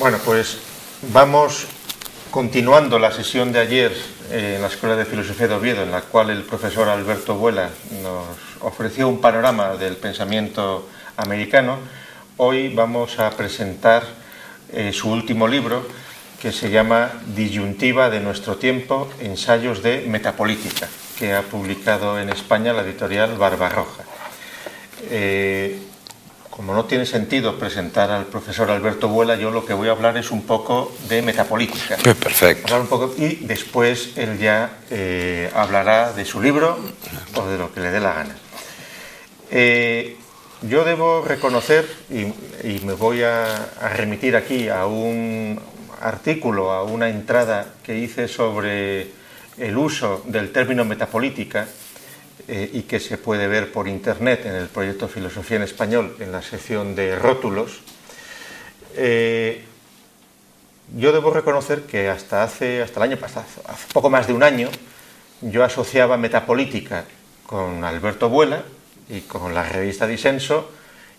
Bueno, pues vamos continuando la sesión de ayer en la Escuela de Filosofía de Oviedo, en la cual el profesor Alberto Buela nos ofreció un panorama del pensamiento americano. Hoy vamos a presentar su último libro, que se llama Disyuntiva de nuestro tiempo, ensayos de metapolítica, que ha publicado en España la editorial Barbarroja. Como no tiene sentido presentar al profesor Alberto Buela, yo lo que voy a hablar es un poco de metapolítica. Perfecto. Hablar un poco, y después él ya hablará de su libro o de lo que le dé la gana. Yo debo reconocer, y me voy a remitir aquí a un artículo, a una entrada que hice sobre el uso del término metapolítica, y que se puede ver por internet en el proyecto Filosofía en Español, en la sección de rótulos. Yo debo reconocer que hasta el año pasado, hace poco más de un año, yo asociaba metapolítica con Alberto Buela y con la revista Disenso,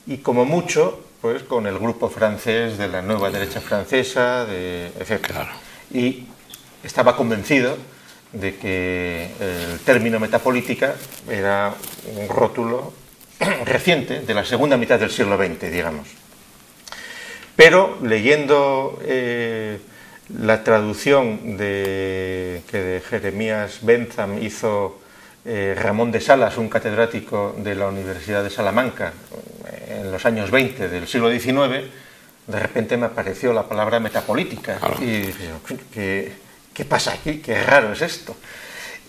y como mucho, pues con el grupo francés de la Nueva Derecha Francesa, etc. Claro. Y estaba convencido de que el término metapolítica era un rótulo reciente, de la segunda mitad del siglo XX, digamos. Pero leyendo la traducción que de Jeremías Bentham hizo Ramón de Salas, un catedrático de la Universidad de Salamanca, en los años 20 del siglo XIX, de repente me apareció la palabra metapolítica. Claro. Y dije, ¿qué pasa aquí? Qué raro es esto.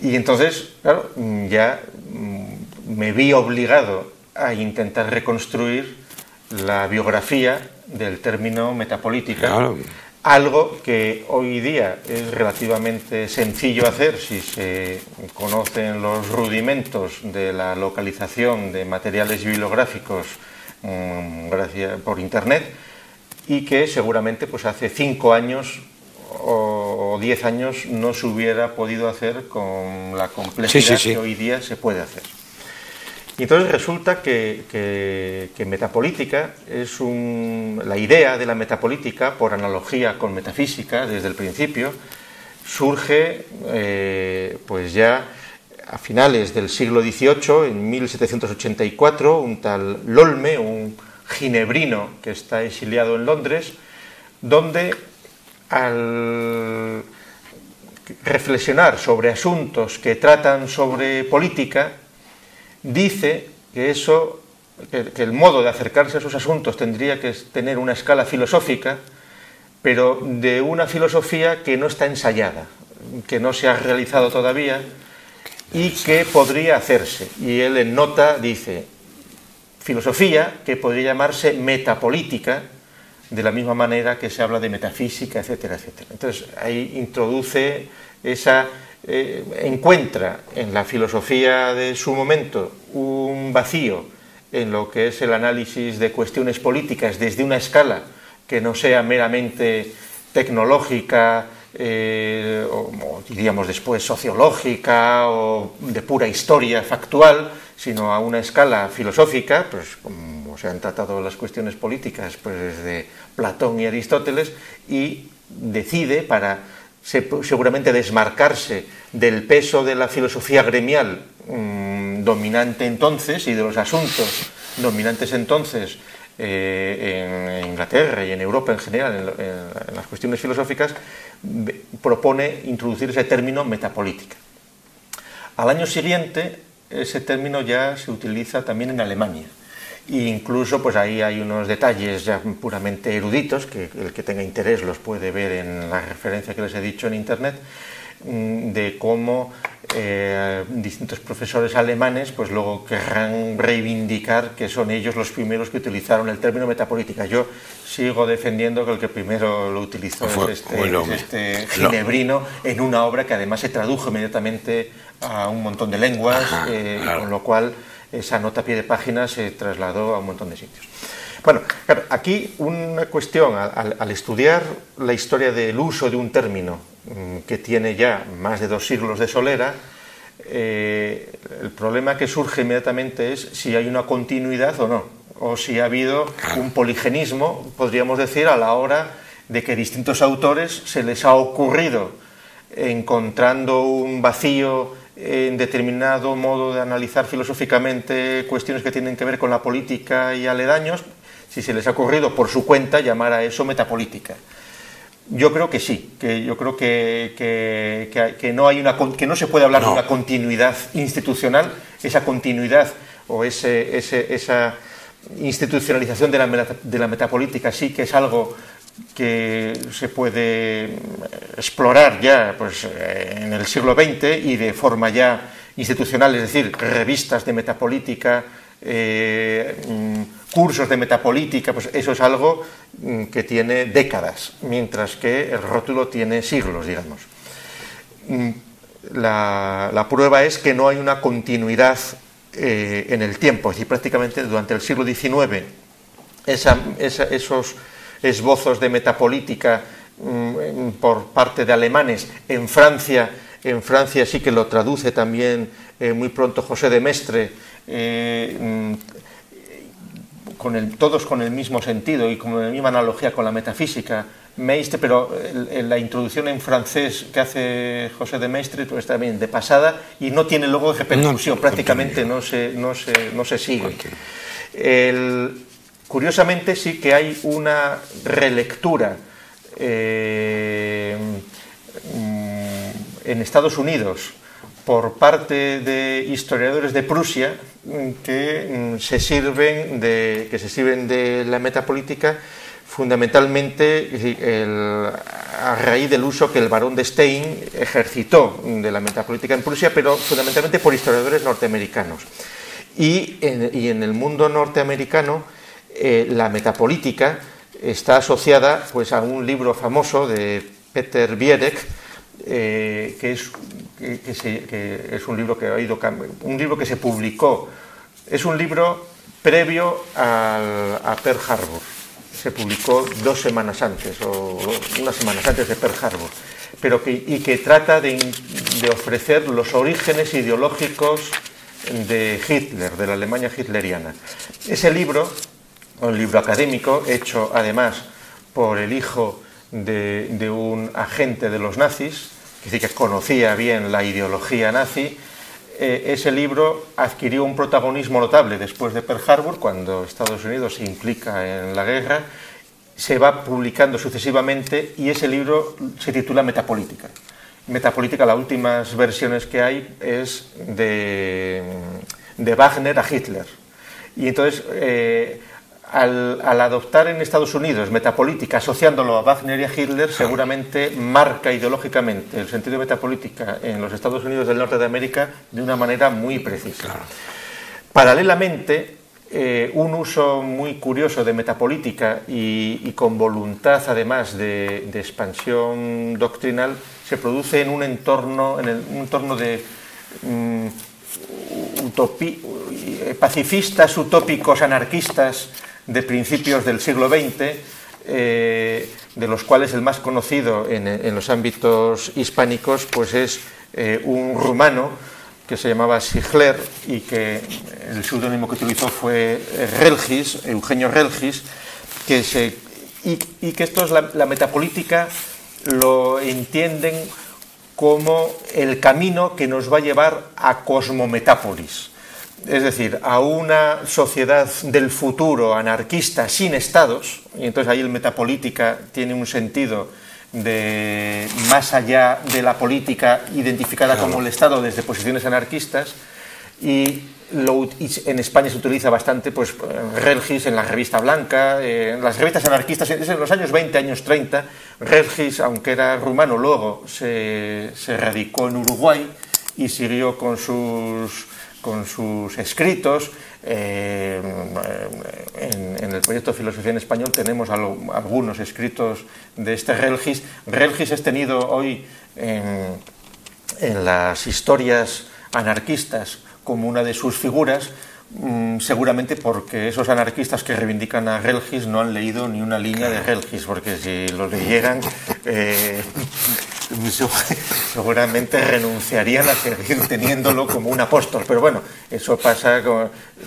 Y entonces, claro, ya me vi obligado a intentar reconstruir la biografía del término metapolítica, Claro. Algo que hoy día es relativamente sencillo hacer si se conocen los rudimentos de la localización de materiales bibliográficos por internet, y que seguramente pues hace 5 años o 10 años no se hubiera podido hacer con la complejidad que hoy día se puede hacer. Y entonces resulta que metapolítica es la idea de la metapolítica, por analogía con metafísica, desde el principio, surge pues ya a finales del siglo XVIII, en 1784, un tal Lolme, un ginebrino que está exiliado en Londres, donde al reflexionar sobre asuntos que tratan sobre política, dice que el modo de acercarse a esos asuntos tendría que tener una escala filosófica, pero de una filosofía que no está ensayada, que no se ha realizado todavía y que podría hacerse. Y él en nota dice, filosofía que podría llamarse metapolítica, de la misma manera que se habla de metafísica, etcétera, etcétera. Entonces ahí introduce encuentra en la filosofía de su momento un vacío en lo que es el análisis de cuestiones políticas desde una escala que no sea meramente tecnológica, o diríamos después sociológica o de pura historia factual, sino a una escala filosófica, pues como se han tratado las cuestiones políticas pues desde Platón y Aristóteles, y decide, para seguramente desmarcarse del peso de la filosofía gremial dominante entonces y de los asuntos dominantes entonces en Inglaterra y en Europa en general en las cuestiones filosóficas, propone introducir ese término metapolítica. Al año siguiente ese término ya se utiliza también en Alemania. E incluso pues ahí hay unos detalles ya puramente eruditos, que el que tenga interés los puede ver en la referencia que les he dicho en internet, de cómo distintos profesores alemanes pues luego querrán reivindicar que son ellos los primeros que utilizaron el término metapolítica. Yo sigo defendiendo que el que primero lo utilizó es este ginebrino, en una obra que además se tradujo inmediatamente a un montón de lenguas. Claro. Con lo cual esa nota a pie de página se trasladó a un montón de sitios. Bueno, claro, aquí una cuestión, al estudiar la historia del uso de un término que tiene ya más de 2 siglos de solera, el problema que surge inmediatamente es si hay una continuidad o no, o si ha habido un poligenismo, podríamos decir, a la hora de que distintos autores se les ha ocurrido, encontrando un vacío en determinado modo de analizar filosóficamente cuestiones que tienen que ver con la política y aledaños, si se les ha ocurrido por su cuenta llamar a eso metapolítica. Yo creo que sí, yo creo que no se puede hablar de una continuidad institucional, esa continuidad o esa institucionalización de la metapolítica sí que es algo que se puede explorar ya pues, en el siglo XX y de forma ya institucional, es decir, revistas de metapolítica, cursos de metapolítica, pues eso es algo que tiene décadas, mientras que el rótulo tiene siglos, digamos. La prueba es que no hay una continuidad en el tiempo, es decir, prácticamente durante el siglo XIX esos esbozos de metapolítica por parte de alemanes en Francia sí que lo traduce también muy pronto José de Maistre, todos con el mismo sentido y con la misma analogía con la metafísica. Maistre, pero la introducción en francés que hace José de Maistre pues también de pasada y no tiene luego repercusión, prácticamente no se sigue. Curiosamente sí que hay una relectura en Estados Unidos por parte de historiadores de Prusia que se sirven de la metapolítica fundamentalmente a raíz del uso que el barón de Stein ejercitó de la metapolítica en Prusia, pero fundamentalmente por historiadores norteamericanos. Y en el mundo norteamericano la metapolítica está asociada pues, a un libro famoso de Peter Biedek, que es un libro que se publicó, es un libro previo a Pearl Harbor, se publicó 2 semanas antes o unas semanas antes de Pearl Harbor, y que trata de ofrecer los orígenes ideológicos de Hitler, de la Alemania hitleriana. Ese libro, un libro académico, hecho además por el hijo de un agente de los nazis, es decir, que conocía bien la ideología nazi. Ese libro adquirió un protagonismo notable después de Pearl Harbor, cuando Estados Unidos se implica en la guerra, se va publicando sucesivamente y ese libro se titula Metapolítica. Metapolítica, las últimas versiones que hay es de Wagner a Hitler. Y entonces, al adoptar en Estados Unidos metapolítica, asociándolo a Wagner y a Hitler, seguramente marca ideológicamente el sentido de metapolítica en los Estados Unidos del norte de América de una manera muy precisa. Claro. Paralelamente, un uso muy curioso de metapolítica y con voluntad además de expansión doctrinal se produce en un entorno de pacifistas, utópicos, anarquistas de principios del siglo XX, de los cuales el más conocido en los ámbitos hispánicos pues es un rumano que se llamaba Sigler y que el seudónimo que utilizó fue Relgis, Eugenio Relgis, y que esto es la metapolítica, lo entienden como el camino que nos va a llevar a cosmometápolis, es decir, a una sociedad del futuro anarquista sin estados, y entonces ahí el metapolítica tiene un sentido de más allá de la política identificada como el Estado desde posiciones anarquistas, y en España se utiliza bastante pues Relgis en la Revista Blanca, en las revistas anarquistas en los años 20, años 30. Relgis, aunque era rumano, luego se radicó en Uruguay y siguió con sus escritos. En el proyecto de Filosofía en Español tenemos algunos escritos de este Relgis. Relgis es tenido hoy en las historias anarquistas como una de sus figuras, seguramente porque esos anarquistas que reivindican a Relgis no han leído ni una línea de Relgis, porque si lo leyeran seguramente renunciarían a seguir teniéndolo como un apóstol. Pero bueno, eso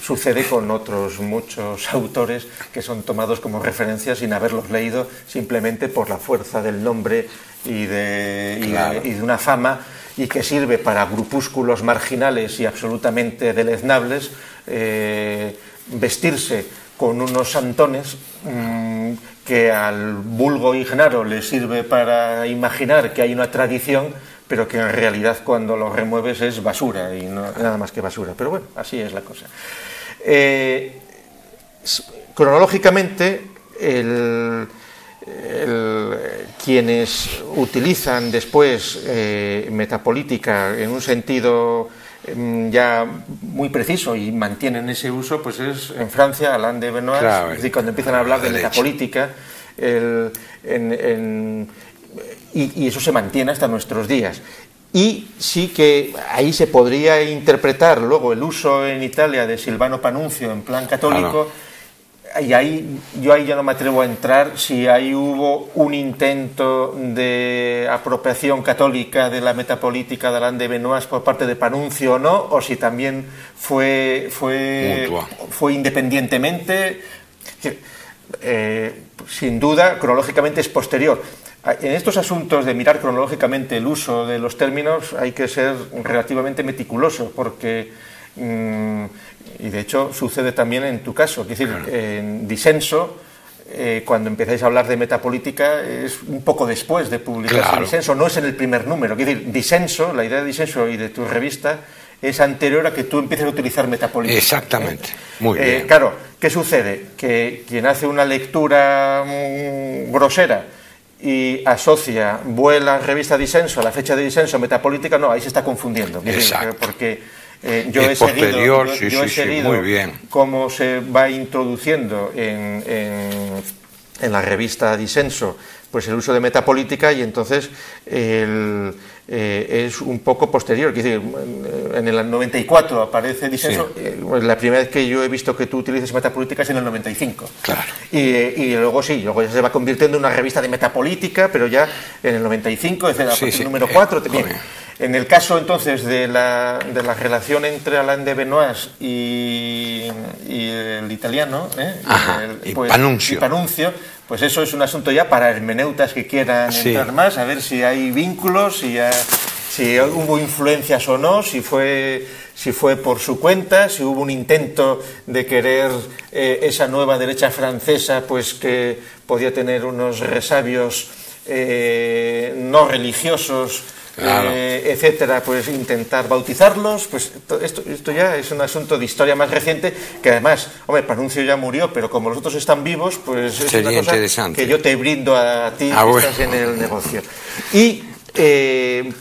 sucede con otros muchos autores que son tomados como referencia sin haberlos leído, simplemente por la fuerza del nombre y de una fama, y que sirve para grupúsculos marginales y absolutamente deleznables vestirse con unos santones que al vulgo ignaro le sirve para imaginar que hay una tradición, pero que en realidad cuando lo remueves es basura y no nada más que basura. Pero bueno, así es la cosa. Cronológicamente, quienes utilizan después metapolítica en un sentido ya muy preciso y mantienen ese uso, pues es en Francia Alain de Benoist, claro, es decir, cuando empiezan a hablar de metapolítica, y eso se mantiene hasta nuestros días. Y sí que ahí se podría interpretar luego el uso en Italia de Silvano Panunzio en plan católico. Claro. Y ahí ya no me atrevo a entrar si ahí hubo un intento de apropiación católica de la metapolítica de Alain de Benoist por parte de Panunzio o no, o si también fue independientemente. Sin duda, cronológicamente es posterior. En estos asuntos de mirar cronológicamente el uso de los términos hay que ser relativamente meticuloso, porque y de hecho sucede también en tu caso, es decir, claro, en Disenso, cuando empezáis a hablar de metapolítica es un poco después de publicarse, claro, Disenso, no es en el primer número, es decir, Disenso, la idea de Disenso y de tu revista es anterior a que tú empieces a utilizar metapolítica. Exactamente, muy bien. Claro, ¿qué sucede? Que quien hace una lectura grosera y asocia vuela revista Disenso a la fecha de Disenso metapolítica, no, ahí se está confundiendo. Exacto. Porque yo he seguido muy bien, cómo se va introduciendo en la revista Disenso pues el uso de metapolítica, y entonces es un poco posterior. Es decir, en el 94 aparece Disenso, sí. La primera vez que yo he visto que tú utilizas metapolítica es en el 95. Claro. Y luego luego ya se va convirtiendo en una revista de metapolítica, pero ya en el 95, es el número 4. Bien. En el caso entonces de la relación entre Alain de Benoist y el italiano, Panunzio, pues eso es un asunto ya para hermeneutas que quieran entrar más, a ver si hay vínculos, si hubo influencias o no, si fue por su cuenta, si hubo un intento de querer esa nueva derecha francesa, pues que podía tener unos resabios no religiosos, claro, etcétera, pues intentar bautizarlos. Pues esto ya es un asunto de historia más reciente, que además, hombre, Panunzio ya murió, pero como los otros están vivos, pues sería es una cosa que yo te brindo a ti, que estás en el negocio. Y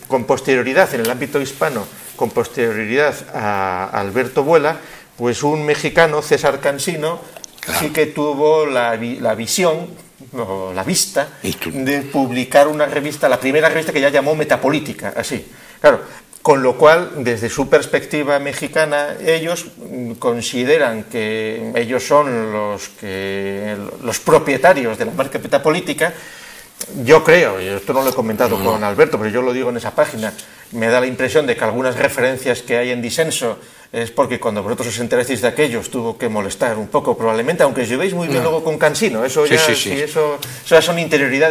con posterioridad, en el ámbito hispano, con posterioridad a Alberto Vuela, pues un mexicano, César Cansino, claro, sí que tuvo la visión o la vista de publicar una revista, la primera revista que ya llamó Metapolítica, así. Claro, con lo cual, desde su perspectiva mexicana, ellos consideran que ellos son los propietarios de la marca Metapolítica. Yo creo, y esto no lo he comentado con Alberto, pero yo lo digo en esa página, me da la impresión de que algunas referencias que hay en Disenso es porque cuando vosotros os enterasteis de aquello os tuvo que molestar un poco, probablemente, aunque os llevéis muy bien luego con Cansino. Eso ya, eso ya son interioridad.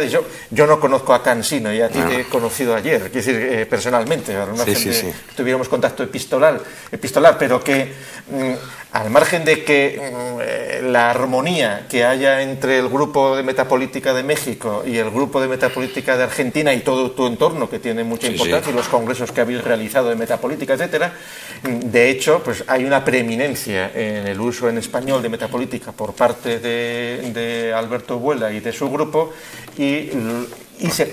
Yo no conozco a Cansino, y a ti te he conocido ayer, quiero decir, personalmente, que tuviéramos contacto epistolar, pero que al margen de que la armonía que haya entre el grupo de metapolítica de México y el grupo de metapolítica de Argentina y todo tu entorno, que tiene mucha importancia, y los congresos que habéis realizado de metapolítica, etcétera, de hecho, pues hay una preeminencia en el uso en español de metapolítica por parte de Alberto Vuela y de su grupo, y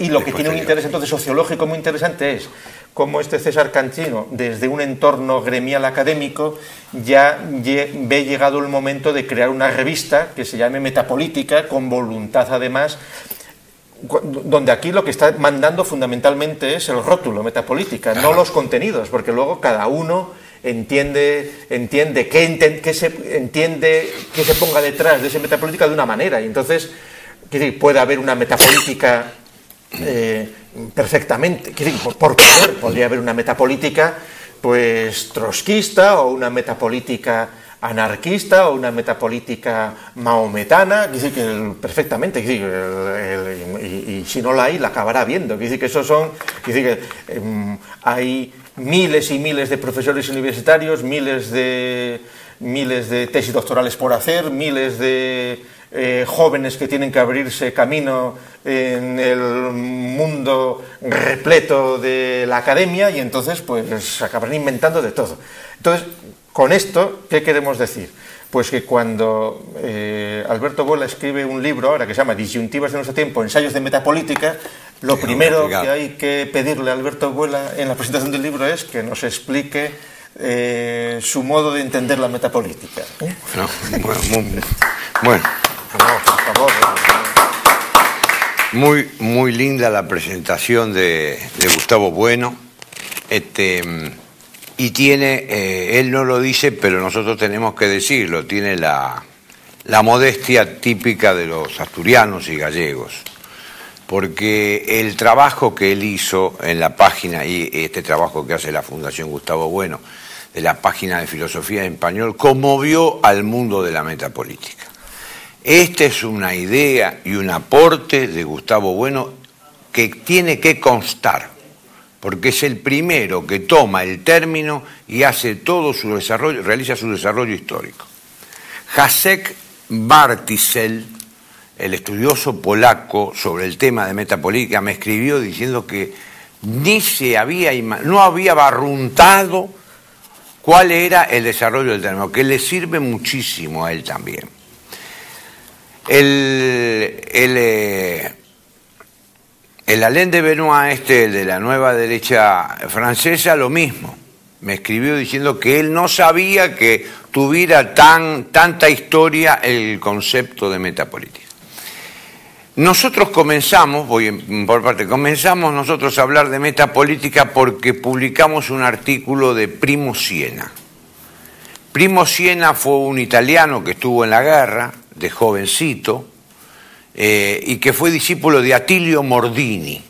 lo que tiene un interés entonces sociológico muy interesante es cómo este César Cansino, desde un entorno gremial académico, ya ve llegado el momento de crear una revista que se llame Metapolítica, con voluntad además, donde aquí lo que está mandando fundamentalmente es el rótulo Metapolítica, no los contenidos, porque luego cada uno entiende que se ponga detrás de esa metapolítica de una manera, y entonces puede haber una metapolítica perfectamente. Quiero decir, por poder, podría haber una metapolítica pues trotskista o una metapolítica anarquista o una metapolítica maometana, quiere decir que perfectamente, quiere decir, y si no la hay, la acabará viendo, quiere decir que esos son, quiere decir que hay miles y miles de profesores universitarios, miles de tesis doctorales por hacer, miles de jóvenes que tienen que abrirse camino en el mundo repleto de la academia, y entonces pues acabarán inventando de todo. Entonces, con esto, ¿qué queremos decir? Pues que cuando Alberto Bola escribe un libro ahora que se llama Disyuntivas de nuestro tiempo, ensayos de metapolítica, lo primero que hay que pedirle a Alberto Bola en la presentación del libro es que nos explique su modo de entender la metapolítica. No, bueno. Por favor. Muy linda la presentación de Gustavo Bueno. Y tiene, él no lo dice, pero nosotros tenemos que decirlo, tiene la modestia típica de los asturianos y gallegos. Porque el trabajo que él hizo en la página, y este trabajo que hace la Fundación Gustavo Bueno, de la página de filosofía en español, conmovió al mundo de la metapolítica. Esta es una idea y un aporte de Gustavo Bueno que tiene que constar, porque es el primero que toma el término y hace todo su desarrollo, realiza su desarrollo histórico. Jacek Bartisel, el estudioso polaco sobre el tema de metapolítica, me escribió diciendo que no había barruntado cuál era el desarrollo del término, que le sirve muchísimo a él también. El Alain de Benoit, el de la nueva derecha francesa, lo mismo. Me escribió diciendo que él no sabía que tuviera tanta historia el concepto de metapolítica. Nosotros comenzamos nosotros a hablar de metapolítica porque publicamos un artículo de Primo Siena. Primo Siena fue un italiano que estuvo en la guerra, de jovencito, y que fue discípulo de Attilio Mordini.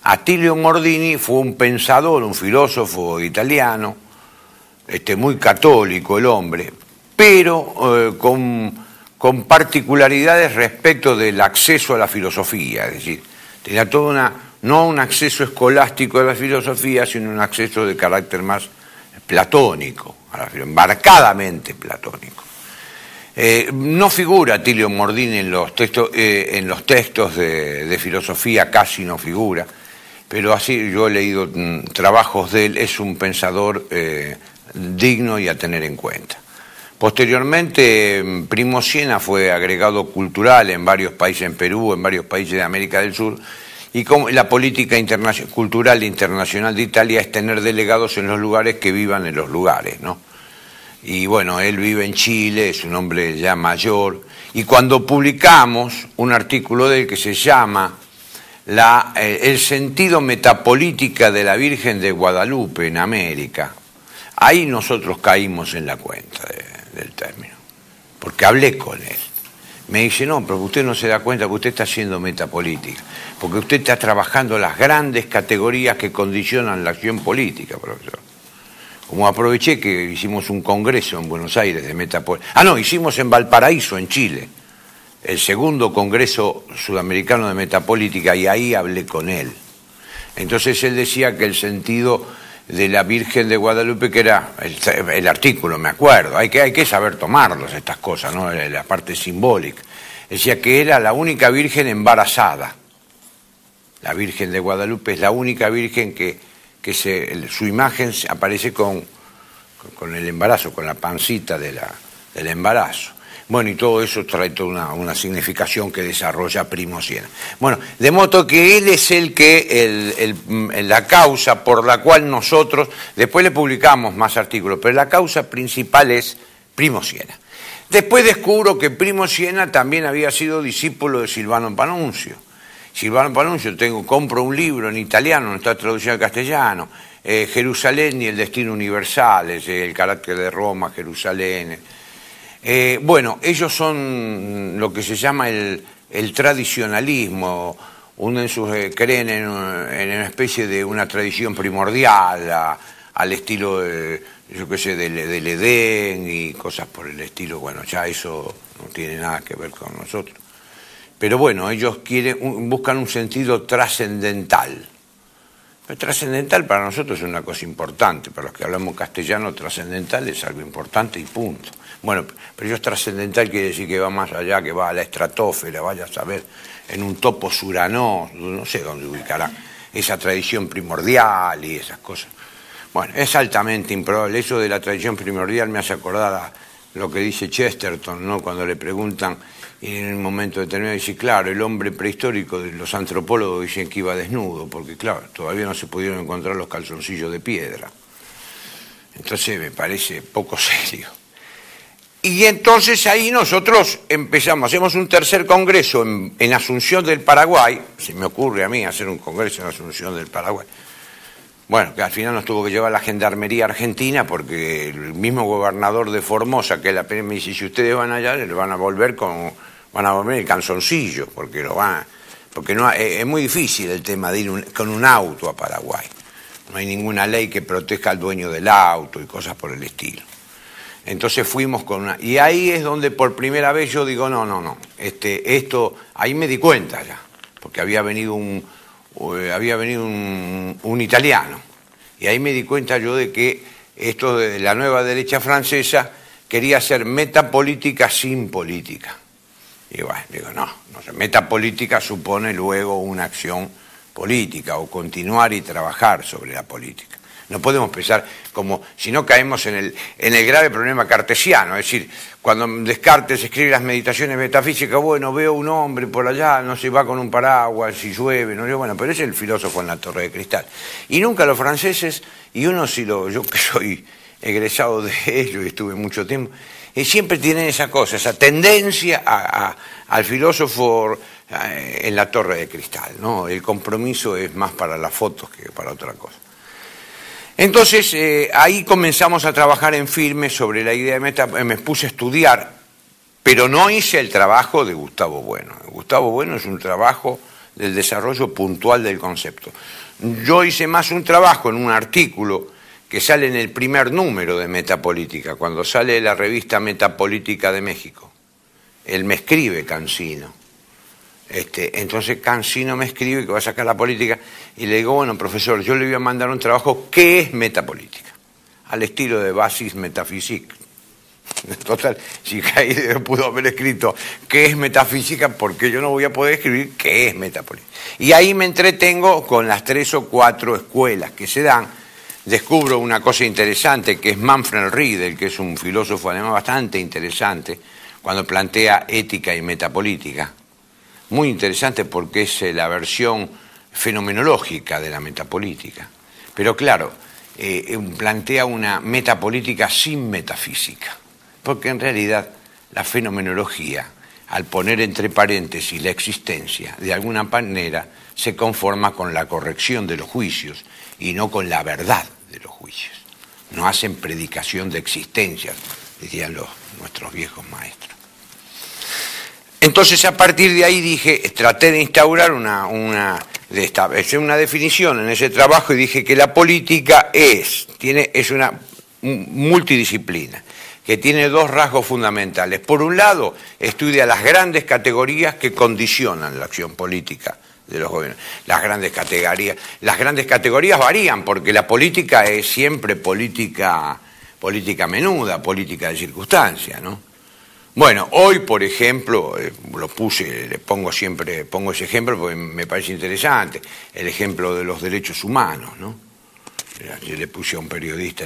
Attilio Mordini fue un pensador, un filósofo italiano, muy católico el hombre, pero con particularidades respecto del acceso a la filosofía, es decir, tenía no un acceso escolástico a la filosofía, sino un acceso de carácter más platónico, embarcadamente platónico. No figura Attilio Mordini en los textos de filosofía, casi no figura, pero así yo he leído trabajos de él, es un pensador digno y a tener en cuenta. Posteriormente, Primo Siena fue agregado cultural en varios países, en Perú, en varios países de América del Sur, y como la política cultural internacional de Italia es tener delegados en los lugares que vivan en los lugares, ¿no? Y bueno, él vive en Chile, es un hombre ya mayor, y cuando publicamos un artículo de él que se llama El sentido metapolítica de la Virgen de Guadalupe en América, ahí nosotros caímos en la cuenta del término, porque hablé con él. Me dice, no, pero usted no se da cuenta que usted está haciendo metapolítica, porque usted está trabajando las grandes categorías que condicionan la acción política, profesor. Como aproveché que hicimos un congreso en Buenos Aires de metapolítica. Hicimos en Valparaíso, en Chile, el segundo congreso sudamericano de metapolítica, y ahí hablé con él. Entonces él decía que el sentido de la Virgen de Guadalupe, que era el artículo, me acuerdo, hay que saber tomarlos estas cosas, ¿no? La parte simbólica. Decía que era la única Virgen embarazada. La Virgen de Guadalupe es la única Virgen que su imagen aparece con el embarazo, con la pancita del embarazo. Bueno, y todo eso trae toda una significación que desarrolla Primo Siena. Bueno, de modo que él es la causa por la cual nosotros, después le publicamos más artículos, pero la causa principal es Primo Siena. Después descubro que Primo Siena también había sido discípulo de Silvano Panunzio. Silvano Panunzio, compro un libro en italiano, no está traducido al castellano, Jerusalén y el destino universal, es el carácter de Roma, Jerusalén. Bueno, ellos son lo que se llama el tradicionalismo, creen en una especie de una tradición primordial, al estilo, yo qué sé, del Edén y cosas por el estilo. Bueno, ya eso no tiene nada que ver con nosotros. Pero bueno, ellos buscan un sentido trascendental. Pero trascendental para nosotros es una cosa importante. Para los que hablamos castellano, trascendental es algo importante y punto. Bueno, pero ellos trascendental quiere decir que va más allá, que va a la estratosfera, vaya a saber, en un topos Uranós, no sé dónde ubicará esa tradición primordial y esas cosas. Bueno, es altamente improbable. Eso de la tradición primordial me hace acordar a lo que dice Chesterton, ¿no? Cuando le preguntan, y en un momento determinado dice, claro, el hombre prehistórico, los antropólogos dicen que iba desnudo, porque claro, todavía no se pudieron encontrar los calzoncillos de piedra. Entonces me parece poco serio. Y entonces ahí nosotros hacemos un tercer congreso en Asunción del Paraguay. Se me ocurre a mí hacer un congreso en Asunción del Paraguay. Bueno, que al final nos tuvo que llevar la Gendarmería Argentina porque el mismo gobernador de Formosa, que la me dice, si ustedes van allá, le van a volver el calzoncillo, porque no, es muy difícil el tema de ir con un auto a Paraguay. No hay ninguna ley que proteja al dueño del auto y cosas por el estilo. Entonces fuimos y ahí es donde por primera vez yo digo, no, ahí me di cuenta ya, porque había venido un italiano, y ahí me di cuenta yo de que esto de la nueva derecha francesa quería hacer metapolítica sin política. Y bueno, digo, no sé, metapolítica supone luego una acción política, o continuar y trabajar sobre la política. No podemos pensar como si no caemos en el grave problema cartesiano, es decir, cuando Descartes escribe las meditaciones metafísicas, bueno, veo un hombre por allá, no se va con un paraguas, si llueve, no llueve, bueno, pero es el filósofo en la Torre de Cristal. Y nunca los franceses, y yo que soy egresado de ellos y estuve mucho tiempo, siempre tienen esa cosa, esa tendencia al filósofo en la Torre de Cristal, ¿no? El compromiso es más para las fotos que para otra cosa. Entonces, ahí comenzamos a trabajar en firme sobre la idea de me puse a estudiar, pero no hice el trabajo de Gustavo Bueno. Gustavo Bueno es un trabajo del desarrollo puntual del concepto. Yo hice más un trabajo en un artículo que sale en el primer número de Metapolítica, cuando sale la revista Metapolítica de México. Él me escribe, Cancino. Entonces Cancino me escribe que va a sacar la política y le digo, bueno, profesor, yo le voy a mandar un trabajo, ¿qué es metapolítica? Al estilo de Basis Metaphysique. Total, si Heidegger pudo haber escrito ¿qué es metafísica? Porque yo no voy a poder escribir ¿qué es metapolítica? Y ahí me entretengo con las 3 o 4 escuelas que se dan. Descubro una cosa interesante que es Manfred Riedel, que es un filósofo alemán bastante interesante, cuando plantea ética y metapolítica. Muy interesante porque es la versión fenomenológica de la metapolítica. Pero claro, plantea una metapolítica sin metafísica, porque en realidad la fenomenología, al poner entre paréntesis la existencia, de alguna manera se conforma con la corrección de los juicios y no con la verdad de los juicios. No hacen predicación de existencias, decían nuestros viejos maestros. Entonces, a partir de ahí traté de instaurar de establecer una definición en ese trabajo y dije que la política es una multidisciplina, que tiene dos rasgos fundamentales. Por un lado, estudia las grandes categorías que condicionan la acción política de los gobiernos. Las grandes categorías varían, porque la política es siempre política menuda, política de circunstancia, ¿no? Bueno, hoy, por ejemplo, pongo ese ejemplo porque me parece interesante, el ejemplo de los derechos humanos, ¿no? Yo le puse a un periodista,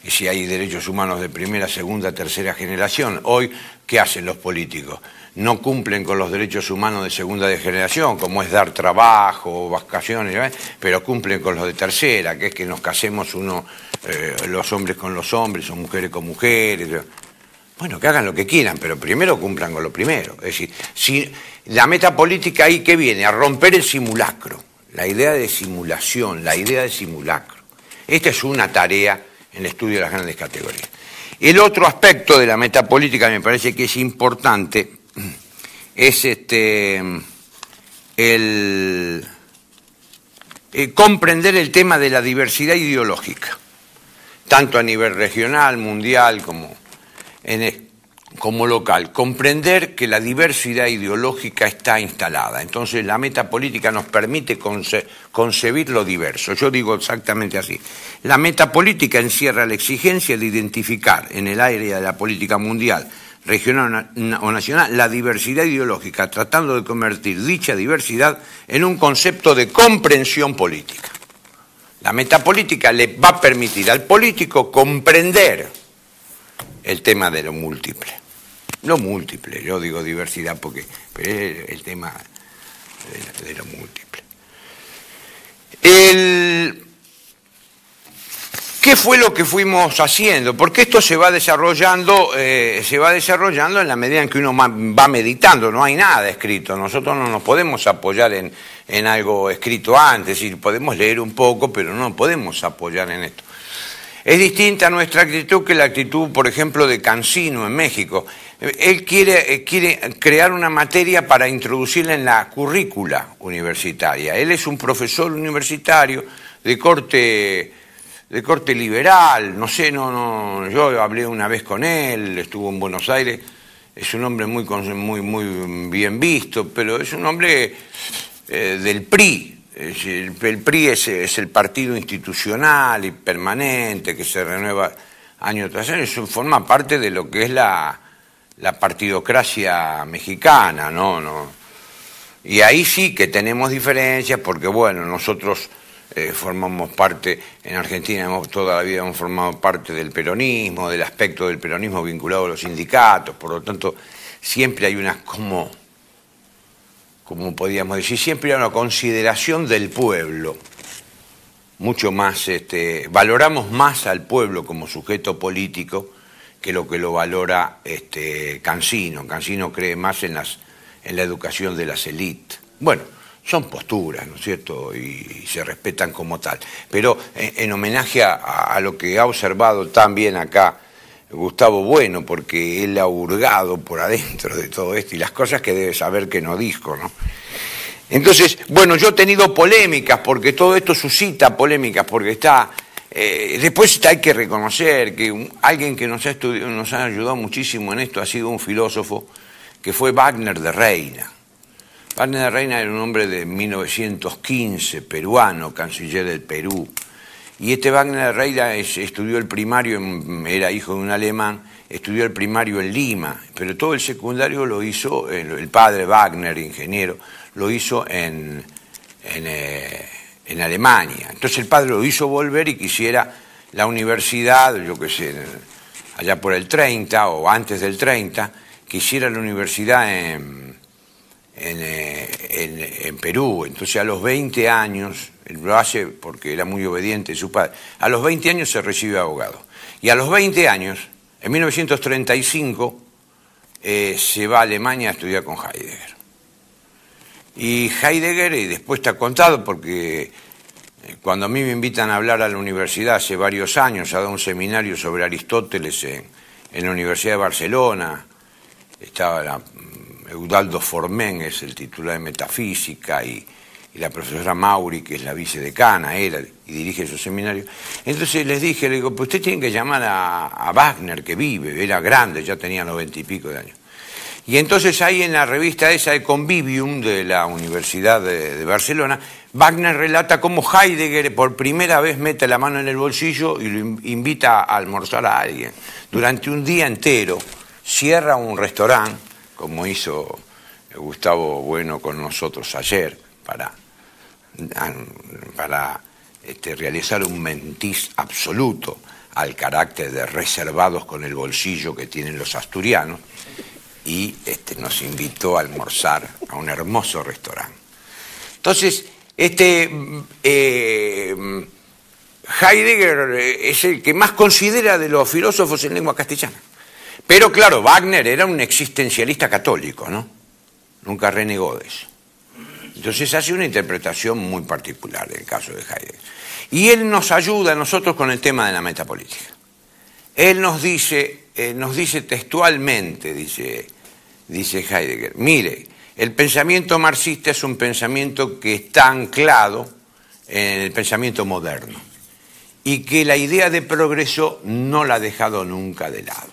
si hay derechos humanos de primera, segunda, tercera generación, hoy, ¿qué hacen los políticos? No cumplen con los derechos humanos de segunda generación, como es dar trabajo, vacaciones, pero cumplen con los de tercera, que es que nos casemos los hombres con los hombres o mujeres con mujeres. Bueno, que hagan lo que quieran, pero primero cumplan con lo primero. Es decir, si la metapolítica ahí que viene a romper el simulacro, la idea de simulación, la idea de simulacro. Esta es una tarea en el estudio de las grandes categorías. El otro aspecto de la metapolítica me parece que es importante, es comprender el tema de la diversidad ideológica, tanto a nivel regional, mundial, como local. Comprender que la diversidad ideológica está instalada. Entonces la metapolítica nos permite concebir lo diverso. Yo digo exactamente así. La metapolítica encierra la exigencia de identificar en el área de la política mundial, regional o nacional, la diversidad ideológica, tratando de convertir dicha diversidad en un concepto de comprensión política. La metapolítica le va a permitir al político comprender el tema de lo múltiple. Lo múltiple, yo digo diversidad porque es el tema de lo múltiple. ¿Qué fue lo que fuimos haciendo? Porque esto se va desarrollando en la medida en que uno va meditando, no hay nada escrito. Nosotros no nos podemos apoyar en algo escrito antes, y podemos leer un poco, pero no podemos apoyar en esto. Es distinta nuestra actitud que la actitud, por ejemplo, de Cancino en México. Él quiere crear una materia para introducirla en la currícula universitaria. Él es un profesor universitario de corte liberal, no sé, yo hablé una vez con él, estuvo en Buenos Aires, es un hombre muy bien visto, pero es un hombre del PRI. El PRI es el partido institucional y permanente que se renueva año tras año. Eso forma parte de lo que es la partidocracia mexicana, ¿no? Y ahí sí que tenemos diferencias porque, bueno, nosotros formamos parte, en Argentina toda la vida hemos formado parte del peronismo, del aspecto del peronismo vinculado a los sindicatos, por lo tanto siempre hay una, como podríamos decir, siempre hay una consideración del pueblo, mucho más, valoramos más al pueblo como sujeto político que lo valora Cancino. Cancino cree más en la educación de las élites. Bueno, son posturas, ¿no es cierto?, y se respetan como tal. Pero en homenaje a lo que ha observado también acá Gustavo Bueno, porque él ha hurgado por adentro de todo esto y las cosas que debe saber que no dijo, ¿no? Entonces, bueno, yo he tenido polémicas, porque todo esto suscita polémicas, porque después hay que reconocer que alguien que nos ha ayudado muchísimo en esto ha sido un filósofo que fue Wagner de Reina. Wagner de Reina era un hombre de 1915, peruano, canciller del Perú. Y Wagner de Reina estudió el primario, era hijo de un alemán, estudió el primario en Lima, pero todo el secundario lo hizo, el padre Wagner, ingeniero, lo hizo en Alemania. Entonces el padre lo hizo volver y quisiera la universidad, yo qué sé, allá por el 30 o antes del 30, quisiera la universidad en Perú. Entonces a los 20 años, él lo hace porque era muy obediente de su padre, a los 20 años se recibe abogado. Y a los 20 años, en 1935, se va a Alemania a estudiar con Heidegger. Y Heidegger, y después está contado porque cuando a mí me invitan a hablar a la universidad hace varios años, a dar un seminario sobre Aristóteles en la Universidad de Barcelona, estaba Eudaldo Formen, es el titular de Metafísica, y la profesora Mauri, que es la vicedecana, y dirige esos seminarios. Entonces le digo, pues usted tiene que llamar a Wagner, que vive, era grande, ya tenía 90 y pico de años. Y entonces ahí en la revista esa de Convivium de la Universidad de Barcelona, Wagner relata cómo Heidegger por primera vez mete la mano en el bolsillo y lo invita a almorzar a alguien. Durante un día entero cierra un restaurante, como hizo Gustavo Bueno con nosotros ayer, para realizar un mentiz absoluto al carácter de reservados con el bolsillo que tienen los asturianos, y nos invitó a almorzar a un hermoso restaurante. Entonces, Heidegger es el que más considera de los filósofos en lengua castellana. Pero claro, Wagner era un existencialista católico, ¿no? Nunca renegó de eso. Entonces hace una interpretación muy particular del caso de Heidegger. Y él nos ayuda a nosotros con el tema de la metapolítica. Él nos dice textualmente, dice Heidegger, mire, el pensamiento marxista es un pensamiento que está anclado en el pensamiento moderno y que la idea de progreso no la ha dejado nunca de lado,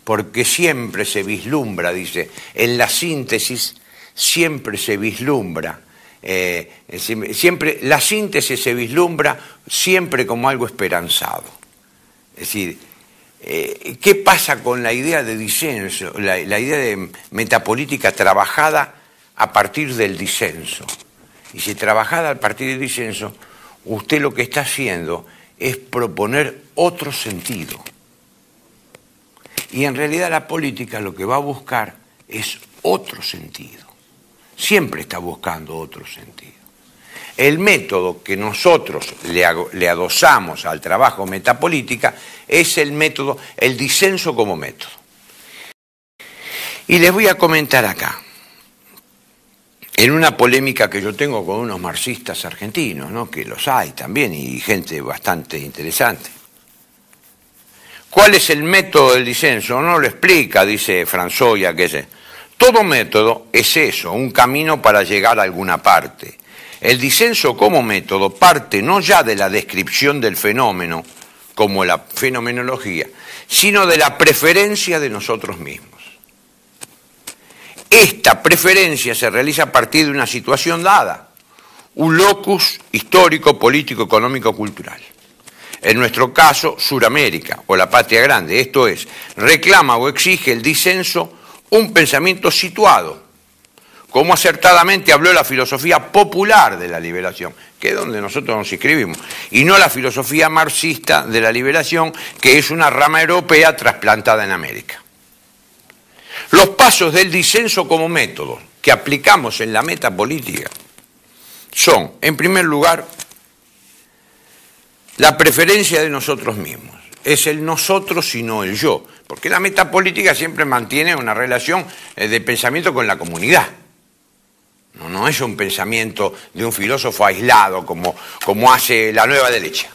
porque siempre se vislumbra, dice, en la síntesis siempre se vislumbra, la síntesis se vislumbra siempre como algo esperanzado. Es decir, ¿qué pasa con la idea de disenso, la idea de metapolítica trabajada a partir del disenso? Y si trabajada a partir del disenso, usted lo que está haciendo es proponer otro sentido. Y en realidad la política lo que va a buscar es otro sentido. Siempre está buscando otro sentido. El método que nosotros le adosamos al trabajo metapolítica es el método, el disenso como método. Y les voy a comentar acá, en una polémica que yo tengo con unos marxistas argentinos, ¿no?, que los hay también y gente bastante interesante. ¿Cuál es el método del disenso? No lo explica, dice Franzoya, que es todo método es eso, un camino para llegar a alguna parte. El disenso como método parte no ya de la descripción del fenómeno, como la fenomenología, sino de la preferencia de nosotros mismos. Esta preferencia se realiza a partir de una situación dada, un locus histórico, político, económico, cultural. En nuestro caso, Suramérica o la patria grande, esto es, reclama o exige el disenso un pensamiento situado, como acertadamente habló la filosofía popular de la liberación, que es donde nosotros nos inscribimos, y no la filosofía marxista de la liberación, que es una rama europea trasplantada en América. Los pasos del disenso como método que aplicamos en la metapolítica son, en primer lugar, la preferencia de nosotros mismos. Es el nosotros y no el yo, porque la metapolítica siempre mantiene una relación de pensamiento con la comunidad. No es un pensamiento de un filósofo aislado como hace la nueva derecha,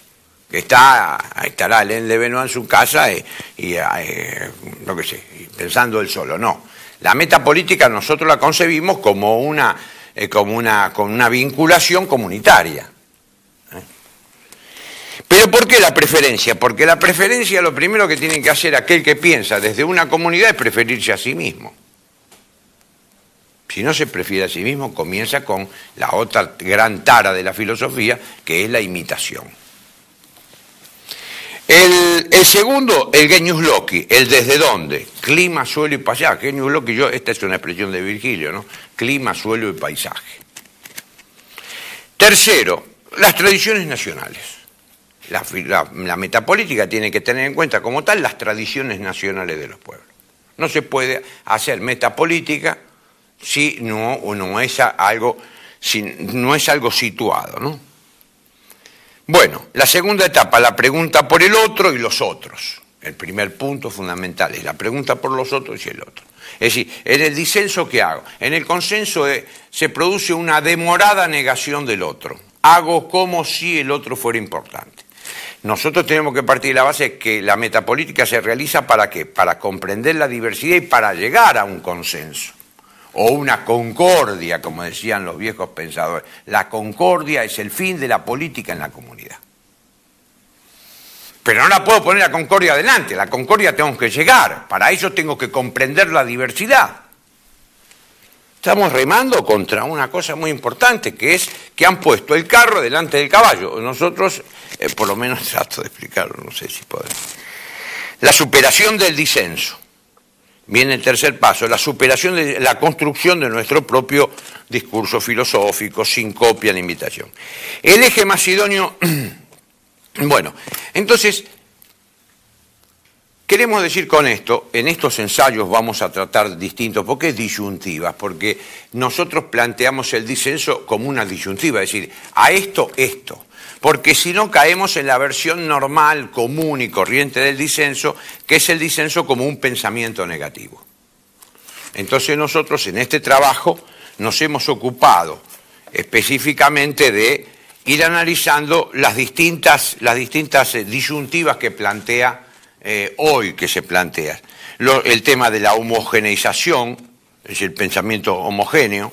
que estará Alain de Benoist en su casa no sé, pensando él solo. No, la metapolítica nosotros la concebimos como una vinculación comunitaria. ¿Pero por qué la preferencia? Porque la preferencia, lo primero que tiene que hacer aquel que piensa desde una comunidad es preferirse a sí mismo. Si no se prefiere a sí mismo, comienza con la otra gran tara de la filosofía, que es la imitación. El segundo, el genius loci, el desde dónde, clima, suelo y paisaje. Genius loci, esta es una expresión de Virgilio, ¿no? Clima, suelo y paisaje. Tercero, las tradiciones nacionales. La metapolítica tiene que tener en cuenta como tal las tradiciones nacionales de los pueblos. No se puede hacer metapolítica si no es algo situado, ¿no? Bueno, la segunda etapa, la pregunta por el otro y los otros. El primer punto fundamental es la pregunta por los otros y el otro. Es decir, en el disenso, ¿qué hago? En el consenso se produce una demorada negación del otro. Hago como si el otro fuera importante. Nosotros tenemos que partir de la base que la metapolítica se realiza ¿para qué? Para comprender la diversidad y para llegar a un consenso. O una concordia, como decían los viejos pensadores. La concordia es el fin de la política en la comunidad. Pero no la puedo poner la concordia adelante, la concordia tengo que llegar, para eso tengo que comprender la diversidad. Estamos remando contra una cosa muy importante, que es que han puesto el carro delante del caballo. Nosotros, por lo menos trato de explicarlo, no sé si podemos. La superación del disenso. Viene el tercer paso, la superación de la construcción de nuestro propio discurso filosófico, sin copia ni imitación. El eje más idóneo, bueno, entonces, queremos decir con esto, en estos ensayos vamos a tratar distintos, porque es disyuntivas, porque nosotros planteamos el disenso como una disyuntiva, es decir, a esto, porque si no caemos en la versión normal, común y corriente del disenso, que es el disenso como un pensamiento negativo. Entonces nosotros en este trabajo nos hemos ocupado específicamente de ir analizando las distintas disyuntivas que plantea hoy, que se plantea. El tema de la homogeneización, es decir, el pensamiento homogéneo,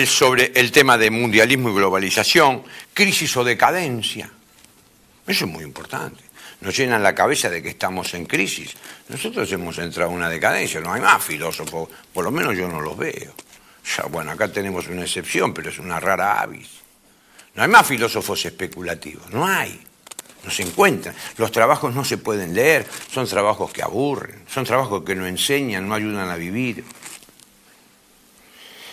sobre el tema de mundialismo y globalización, crisis o decadencia. Eso es muy importante. Nos llenan la cabeza de que estamos en crisis. Nosotros hemos entrado en una decadencia, no hay más filósofos, por lo menos yo no los veo. Ya, bueno, acá tenemos una excepción, pero es una rara avis. No hay más filósofos especulativos, no hay. No se encuentran. Los trabajos no se pueden leer, son trabajos que aburren, son trabajos que no enseñan, no ayudan a vivir.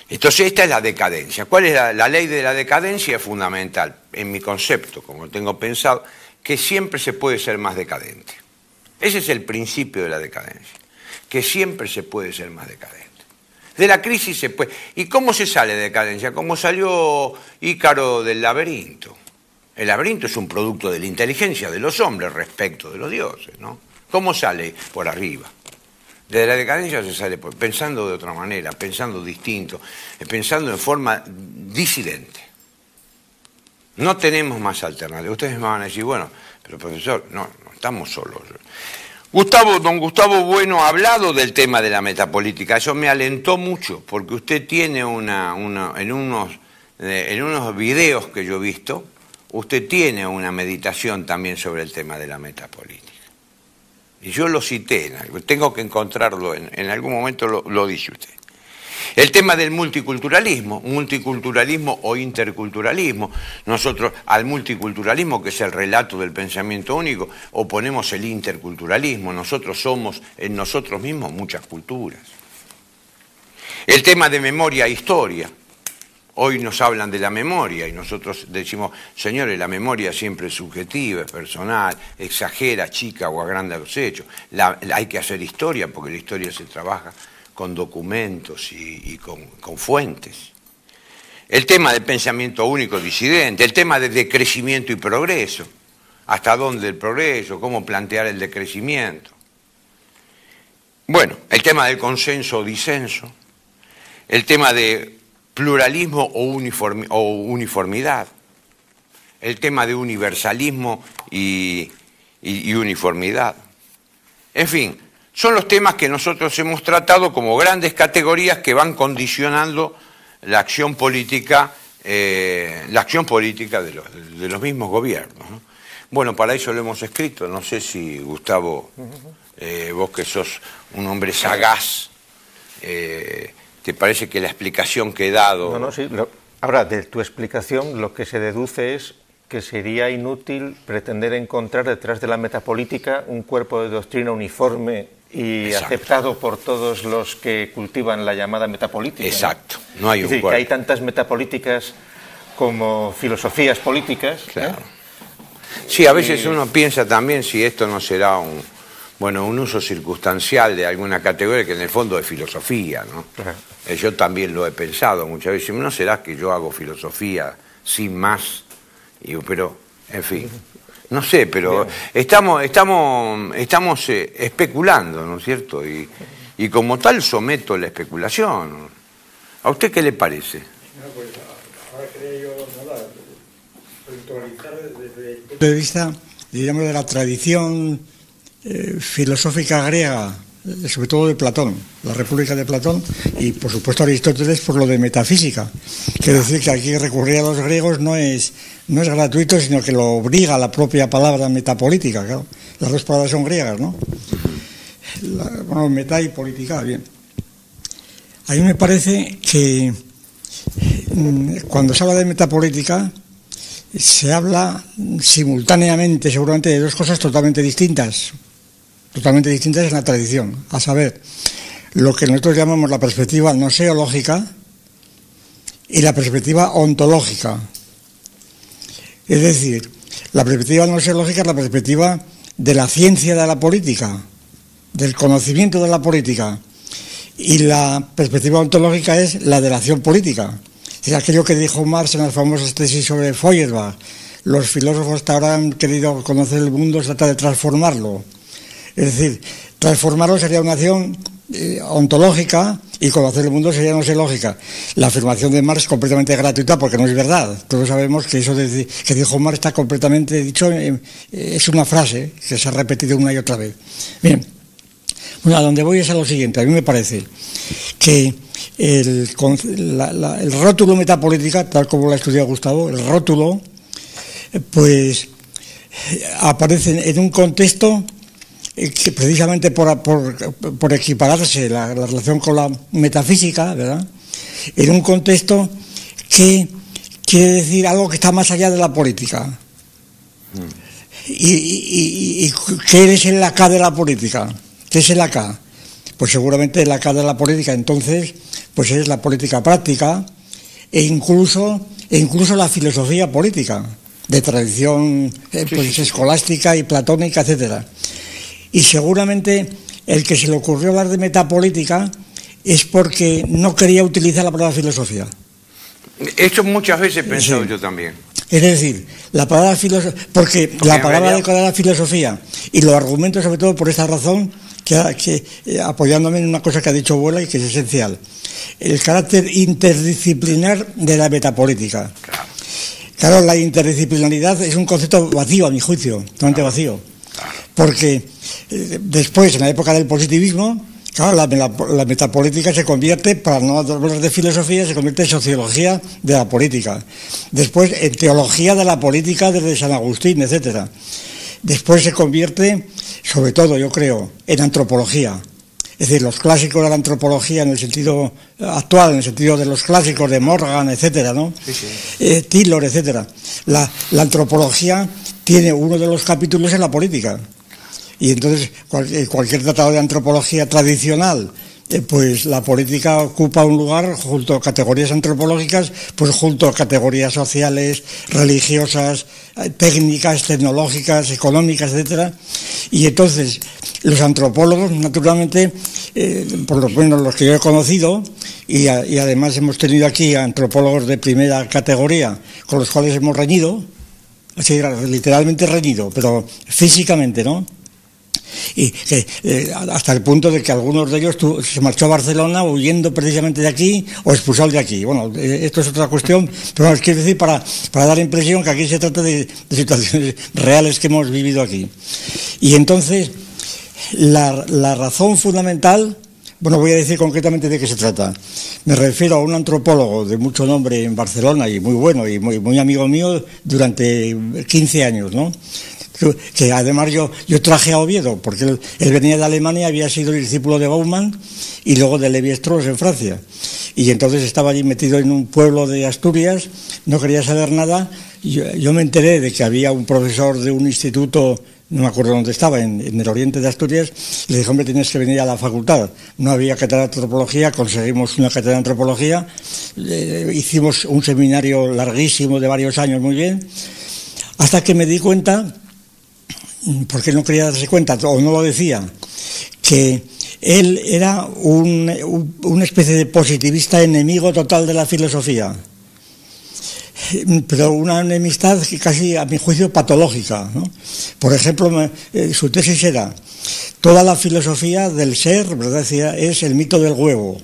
Entonces esta es la decadencia. ¿Cuál es la ley de la decadencia? Es fundamental, en mi concepto, como tengo pensado, que siempre se puede ser más decadente. Ese es el principio de la decadencia, que siempre se puede ser más decadente. De la crisis se puede... ¿Y cómo se sale de decadencia? Como salió Ícaro del laberinto. El laberinto es un producto de la inteligencia de los hombres respecto de los dioses, ¿no? ¿Cómo sale? Por arriba. De la decadencia se sale pensando de otra manera, pensando distinto, pensando en forma disidente. No tenemos más alternativas. Ustedes me van a decir, bueno, pero profesor, no estamos solos. Don Gustavo Bueno ha hablado del tema de la metapolítica. Eso me alentó mucho, porque usted tiene en unos videos que yo he visto, usted tiene una meditación también sobre el tema de la metapolítica. Y yo lo cité, tengo que encontrarlo, en algún momento lo dice usted. El tema del multiculturalismo o interculturalismo. Nosotros al multiculturalismo, que es el relato del pensamiento único, oponemos el interculturalismo. Nosotros somos en nosotros mismos muchas culturas. El tema de memoria e historia. Hoy nos hablan de la memoria y nosotros decimos, señores, la memoria siempre es subjetiva, es personal, exagera, chica o agranda los hechos. Hay que hacer historia porque la historia se trabaja con documentos y con fuentes. El tema del pensamiento único disidente, el tema de decrecimiento y progreso. ¿Hasta dónde el progreso? ¿Cómo plantear el decrecimiento? Bueno, el tema del consenso o disenso, el tema de pluralismo o uniformidad, el tema de universalismo y uniformidad. En fin, son los temas que nosotros hemos tratado como grandes categorías que van condicionando la acción política de los mismos gobiernos, ¿no? Bueno, para eso lo hemos escrito. No sé si, Gustavo, vos que sos un hombre sagaz, ¿te parece que la explicación que he dado... No, sí. Ahora, de tu explicación lo que se deduce es que sería inútil pretender encontrar detrás de la metapolítica un cuerpo de doctrina uniforme y exacto, aceptado por todos los que cultivan la llamada metapolítica. Exacto, no hay un cuerpo. Que hay tantas metapolíticas como filosofías políticas. Claro. Sí, a veces uno piensa también si esto no será un uso circunstancial de alguna categoría que en el fondo es filosofía, ¿no? Claro. Yo también lo he pensado muchas veces. ¿No será que yo hago filosofía sin más? Pero, en fin, no sé, pero estamos especulando, ¿no es cierto? Y como tal someto la especulación. ¿A usted qué le parece? No, pues ahora quería yo puntualizar desde el punto de vista, digamos, de la tradición filosófica griega, sobre todo de Platón, la República de Platón, y por supuesto Aristóteles por lo de metafísica. Quiero decir que aquí recurrir a los griegos no es gratuito, sino que lo obliga la propia palabra metapolítica, claro. Las dos palabras son griegas, ¿no? Meta y política, bien. A mí me parece que cuando se habla de metapolítica se habla simultáneamente, seguramente, de dos cosas totalmente distintas en la tradición, a saber, lo que nosotros llamamos la perspectiva gnoseológica y la perspectiva ontológica. Es decir, la perspectiva gnoseológica es la perspectiva de la ciencia de la política, del conocimiento de la política, y la perspectiva ontológica es la de la acción política. Es aquello que dijo Marx en las famosas tesis sobre Feuerbach. Los filósofos hasta ahora han querido conocer el mundo, se trata de transformarlo. Es decir, transformarlo sería una acción ontológica y conocer el mundo sería gnoseológica. La afirmación de Marx es completamente gratuita porque no es verdad. Todos sabemos que eso que dijo Marx está completamente dicho, es una frase que se ha repetido una y otra vez. Bien, Bueno, a donde voy es a lo siguiente. A mí me parece que el rótulo metapolítica, tal como lo ha estudiado Gustavo, el rótulo, pues aparece en un contexto que precisamente por equipararse la relación con la metafísica, ¿verdad?, en un contexto que quiere decir algo que está más allá de la política. ¿Y qué es el acá de la política? ¿Qué es el acá? Pues seguramente el acá de la política entonces pues es la política práctica e incluso la filosofía política de tradición escolástica y platónica, etcétera. Y seguramente el que se le ocurrió hablar de metapolítica es porque no quería utilizar la palabra filosofía. Esto muchas veces he pensado yo también. Es decir, la palabra filosofía, porque la palabra adecuada era filosofía, y lo argumento sobre todo por esta razón, que apoyándome en una cosa que ha dicho Vuela y que es esencial: el carácter interdisciplinar de la metapolítica. Claro, la interdisciplinaridad es un concepto vacío, a mi juicio, totalmente vacío. Porque después, en la época del positivismo, claro, la metapolítica se convierte, para no hablar de filosofía, se convierte en sociología de la política. Después en teología de la política desde San Agustín, etcétera. Después se convierte, sobre todo yo creo, en antropología. Es decir, los clásicos de la antropología en el sentido actual, en el sentido de los clásicos de Morgan, etcétera, ¿no? Taylor, etcétera. La antropología tiene uno de los capítulos en la política. Y entonces cualquier tratado de antropología tradicional, pues la política ocupa un lugar junto a categorías antropológicas, pues junto a categorías sociales, religiosas, técnicas, tecnológicas, económicas, etcétera. Y entonces los antropólogos, naturalmente, por lo menos los que yo he conocido, y además hemos tenido aquí antropólogos de primera categoría con los cuales hemos reñido, así literalmente reñido, pero físicamente, ¿no? Y hasta el punto de que algunos de ellos se marchó a Barcelona huyendo precisamente de aquí o expulsado de aquí. Bueno, esto es otra cuestión, pero bueno, quiero decir para dar impresión que aquí se trata de situaciones reales que hemos vivido aquí. Y entonces la razón fundamental, bueno, voy a decir concretamente de qué se trata. Me refiero a un antropólogo de mucho nombre en Barcelona y muy bueno y muy amigo mío durante 15 años, ¿no? Que además yo traje a Oviedo, porque él venía de Alemania, había sido el discípulo de Bauman y luego de Lévi-Strauss en Francia. Y entonces estaba allí metido en un pueblo de Asturias, no quería saber nada. Yo me enteré de que había un profesor de un instituto, no me acuerdo dónde estaba, en el oriente de Asturias, y le dije, hombre, tienes que venir a la facultad. No había cátedra de antropología, conseguimos una cátedra de antropología, hicimos un seminario larguísimo de varios años, muy bien, hasta que me di cuenta, porque no quería darse cuenta, o no lo decía, que él era una especie de positivista enemigo total de la filosofía, pero una enemistad que casi, a mi juicio, patológica, ¿no? Por ejemplo, su tesis era: toda la filosofía del ser, ¿verdad?, decía, es el mito del huevo.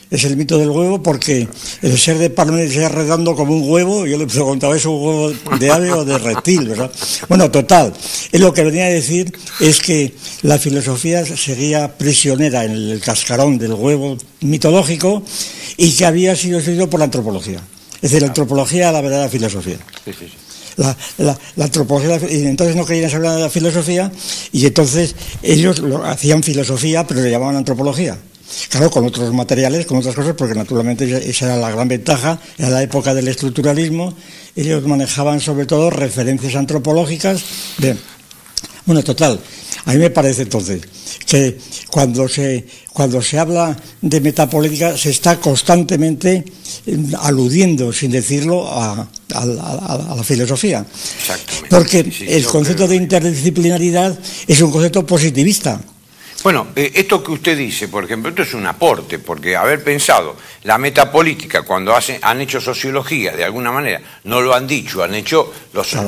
Es el mito del huevo porque el ser de Parménides es redondo como un huevo. Yo le preguntaba, ¿es un huevo de ave o de reptil, verdad? Bueno, total, él lo que venía a decir es que la filosofía seguía prisionera en el cascarón del huevo mitológico y que había sido estudiado por la antropología. Es decir, la antropología, la verdadera filosofía. La antropología, y entonces no querían saber nada de la filosofía, y entonces ellos hacían filosofía, pero le llamaban antropología. Claro, con otros materiales, con otras cosas, porque naturalmente esa era la gran ventaja. Era la época del estructuralismo. Ellos manejaban sobre todo referencias antropológicas. Bien, bueno, total, a mí me parece entonces que cuando se habla de metapolítica se está constantemente aludiendo, sin decirlo, a la filosofía. Exactamente. Porque el concepto de interdisciplinaridad es un concepto positivista. Bueno, esto que usted dice, por ejemplo, esto es un aporte, porque haber pensado la metapolítica cuando han hecho sociología, de alguna manera, no lo han dicho, han hecho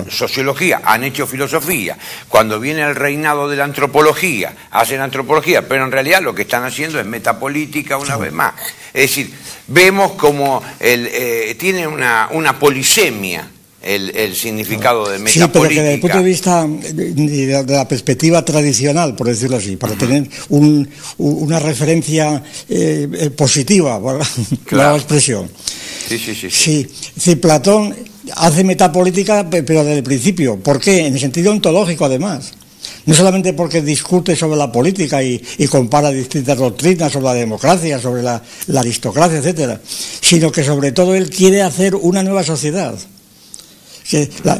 sociología, han hecho filosofía. Cuando viene el reinado de la antropología, hacen antropología, pero en realidad lo que están haciendo es metapolítica una vez más. Es decir, vemos como tiene una polisemia el significado de metapolítica. Sí, pero que desde el punto de vista de la perspectiva tradicional, por decirlo así, para tener una referencia positiva, para la expresión. Sí, Platón hace metapolítica, pero desde el principio. ¿Por qué? En el sentido ontológico, además. No solamente porque discute sobre la política y compara distintas doctrinas sobre la democracia, sobre la aristocracia, etcétera, sino que sobre todo él quiere hacer una nueva sociedad.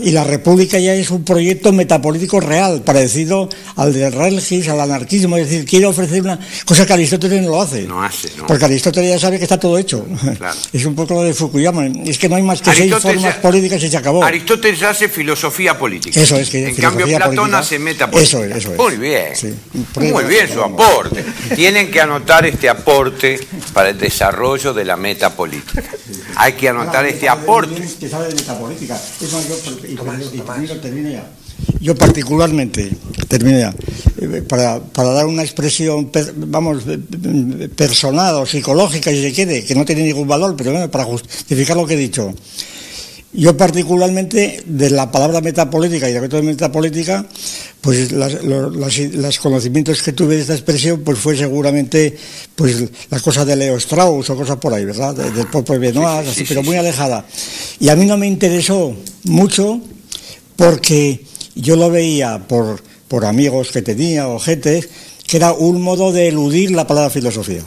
Y la República ya es un proyecto metapolítico real, parecido al de Relgis, al anarquismo, es decir, quiere ofrecer una cosa que Aristóteles no lo hace. No. Porque Aristóteles ya sabe que está todo hecho. Claro. Es un poco lo de Fukuyama, es que no hay más que 6 formas políticas y se acabó. Aristóteles hace filosofía política. Eso es, que en cambio Platón política hace metapolítica. Eso es. Muy bien, sí. Muy bien su aporte. Tienen que anotar este aporte para el desarrollo de la metapolítica. Hay que anotar este aporte. Que sabe de metapolítica. Yo particularmente, para dar una expresión, personal o psicológica, si se quiere, que no tiene ningún valor, pero bueno, para justificar lo que he dicho. Yo particularmente, de la palabra metapolítica y de la método de metapolítica, pues los conocimientos que tuve de esta expresión, pues fue seguramente pues la cosa de Leo Strauss o cosas por ahí, ¿verdad? Del propio Benoist, así, pero muy alejada. Y a mí no me interesó mucho porque yo lo veía por amigos que tenía o gente, que era un modo de eludir la palabra filosofía.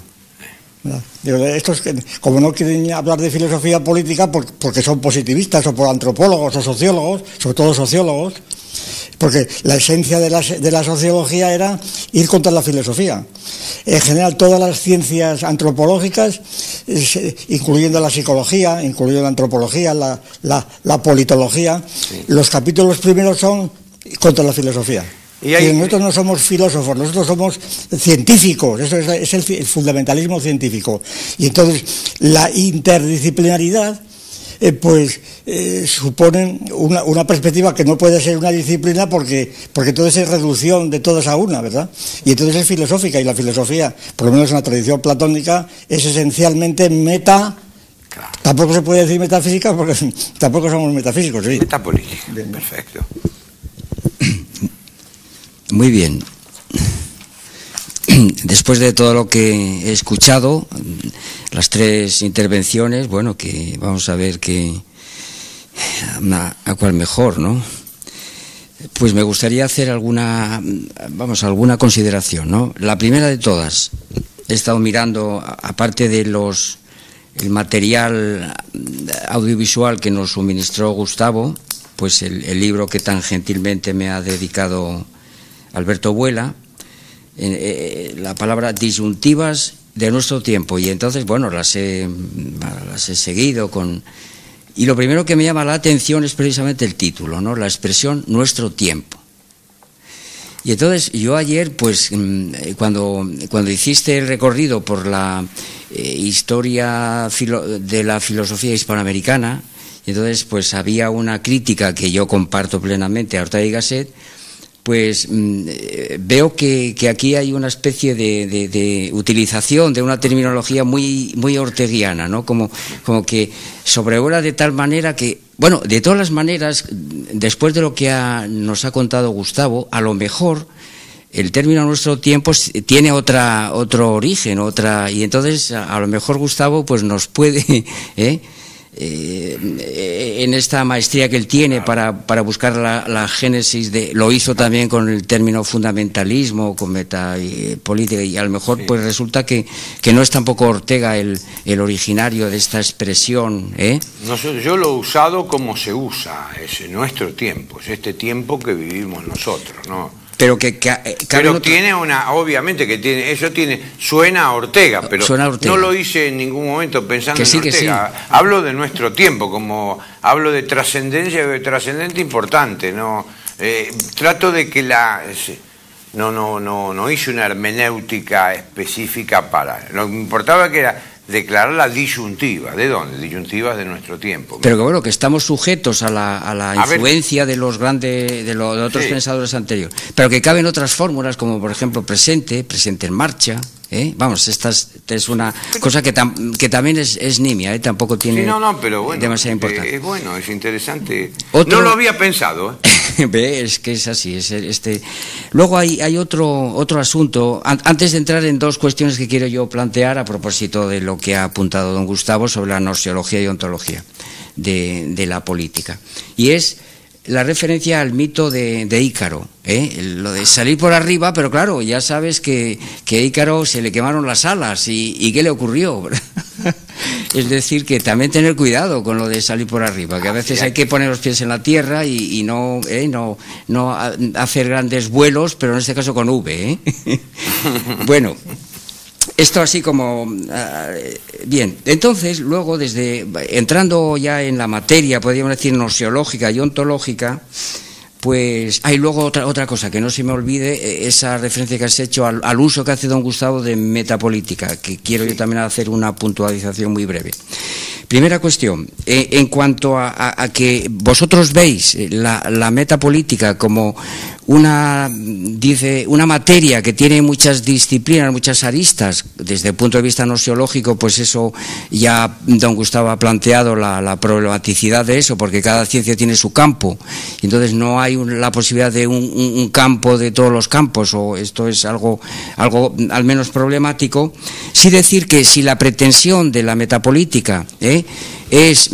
Estos que, como no quieren hablar de filosofía política porque son positivistas o por antropólogos o sociólogos, sobre todo sociólogos, porque la esencia de la sociología era ir contra la filosofía. En general, todas las ciencias antropológicas, incluyendo la psicología, incluyendo la antropología, la politología, los capítulos primeros son contra la filosofía. Nosotros no somos filósofos, nosotros somos científicos, eso es el fundamentalismo científico. Y entonces la interdisciplinaridad suponen una perspectiva que no puede ser una disciplina porque entonces es reducción de todas a una, ¿verdad? Y entonces es filosófica, y la filosofía, por lo menos en la tradición platónica, es esencialmente tampoco se puede decir metafísica porque tampoco somos metafísicos, ¿sí? Metapolítica, perfecto. Muy bien. Después de todo lo que he escuchado, las 3 intervenciones, bueno, que vamos a ver a cuál mejor, ¿no? Pues me gustaría hacer alguna consideración, ¿no? La primera de todas, he estado mirando, aparte de el material audiovisual que nos suministró Gustavo, pues el libro que tan gentilmente me ha dedicado Alberto Vuela, la palabra disyuntivas de nuestro tiempo, y entonces, bueno, las he seguido y lo primero que me llama la atención es precisamente el título, ¿no? La expresión nuestro tiempo. Y entonces yo ayer, pues, cuando hiciste el recorrido por la historia de la filosofía hispanoamericana, entonces pues había una crítica que yo comparto plenamente a Ortega y Gasset. Pues veo que aquí hay una especie de utilización de una terminología muy, muy orteguiana, ¿no? Como que sobrevuela de tal manera que, bueno, de todas las maneras, después de lo que nos ha contado Gustavo, a lo mejor el término nuestro tiempo tiene otro origen, y entonces a lo mejor Gustavo pues nos puede... en esta maestría que él tiene para buscar la génesis lo hizo también con el término fundamentalismo, con metapolítica, y a lo mejor pues resulta que no es tampoco Ortega el originario de esta expresión, yo lo he usado como se usa, es nuestro tiempo, es este tiempo que vivimos nosotros, ¿no? Pero tiene obviamente que suena a Ortega, pero no lo hice en ningún momento pensando en Ortega. Sí. Hablo de nuestro tiempo, como hablo de trascendencia, de trascendente importante, ¿no? Trato de que no hice una hermenéutica específica lo que me importaba que era declarar la disyuntiva. ¿De dónde? Disyuntivas de nuestro tiempo. Pero que bueno, que estamos sujetos a la influencia de los grandes, de otros pensadores anteriores. Pero que caben otras fórmulas, como por ejemplo presente en marcha. Vamos, esta es una cosa que también es nimia, tampoco tiene pero bueno, demasiada importancia. Es bueno, es interesante. No lo había pensado. Es que es así. Luego hay otro asunto, antes de entrar en dos cuestiones que quiero yo plantear a propósito de lo que ha apuntado don Gustavo sobre la gnoseología y ontología de la política, y es la referencia al mito de Ícaro, lo de salir por arriba, pero claro, ya sabes que a Ícaro se le quemaron las alas y ¿qué le ocurrió? Es decir, que también tener cuidado con lo de salir por arriba, que a veces hay que poner los pies en la tierra y no hacer grandes vuelos, pero en este caso con V. Bueno, esto así como bien. Entonces, luego, entrando ya en la materia, podríamos decir gnoseológica y ontológica, pues hay luego otra cosa, que no se me olvide, esa referencia que has hecho al uso que hace don Gustavo de metapolítica, que quiero yo también hacer una puntualización muy breve. Primera cuestión, en cuanto a que vosotros veis la metapolítica como una materia que tiene muchas disciplinas, muchas aristas, desde el punto de vista gnoseológico, pues eso ya don Gustavo ha planteado la problematicidad de eso, porque cada ciencia tiene su campo, y entonces no hay la posibilidad de un campo de todos los campos, o esto es algo al menos problemático. Sí decir que si la pretensión de la metapolítica es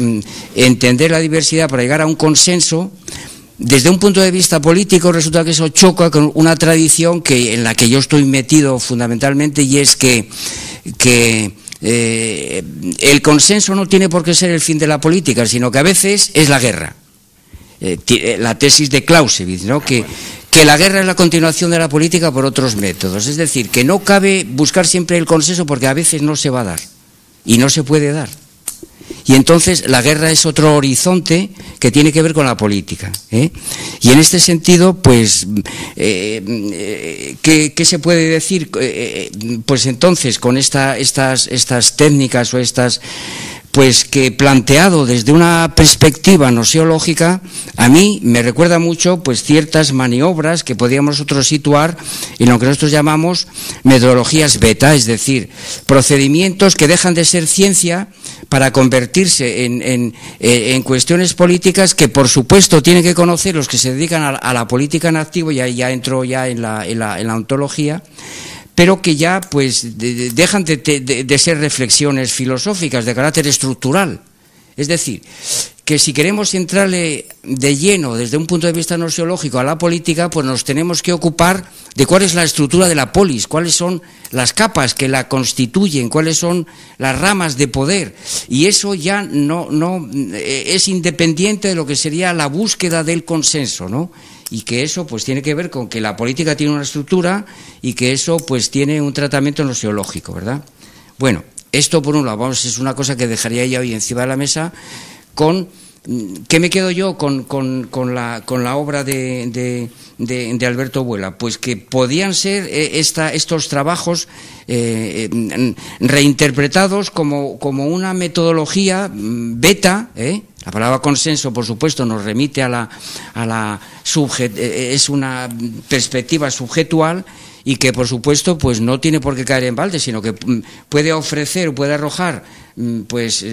entender la diversidad para llegar a un consenso, desde un punto de vista político resulta que eso choca con una tradición en la que yo estoy metido fundamentalmente, y es que el consenso no tiene por qué ser el fin de la política, sino que a veces es la guerra. La tesis de Clausewitz, ¿no? Que la guerra es la continuación de la política por otros métodos. Es decir, que no cabe buscar siempre el consenso, porque a veces no se va a dar y no se puede dar. Y entonces la guerra es otro horizonte que tiene que ver con la política. Y en este sentido, pues, ¿qué se puede decir? Pues entonces, con estas técnicas o estas, pues que planteado desde una perspectiva gnoseológica, a mí me recuerda mucho pues ciertas maniobras que podríamos nosotros situar en lo que nosotros llamamos metodologías beta, es decir, procedimientos que dejan de ser ciencia para convertirse en cuestiones políticas que por supuesto tienen que conocer los que se dedican a la política en activo, y ahí ya entro ya en la ontología, pero que ya pues dejan de ser reflexiones filosóficas de carácter estructural. Es decir, que si queremos entrarle de lleno desde un punto de vista gnoseológico a la política, pues nos tenemos que ocupar de cuál es la estructura de la polis, cuáles son las capas que la constituyen, cuáles son las ramas de poder, y eso ya no es independiente de lo que sería la búsqueda del consenso, ¿no? Y que eso pues tiene que ver con que la política tiene una estructura y que eso pues tiene un tratamiento gnoseológico, ¿verdad? Bueno, esto por un lado, es una cosa que dejaría ya hoy encima de la mesa. ¿Qué me quedo yo con la obra de Alberto Buela? Pues que podían ser estos trabajos reinterpretados como una metodología beta. La palabra consenso, por supuesto, nos remite es una perspectiva subjetual, y que por supuesto pues no tiene por qué caer en balde, sino que puede ofrecer, puede arrojar pues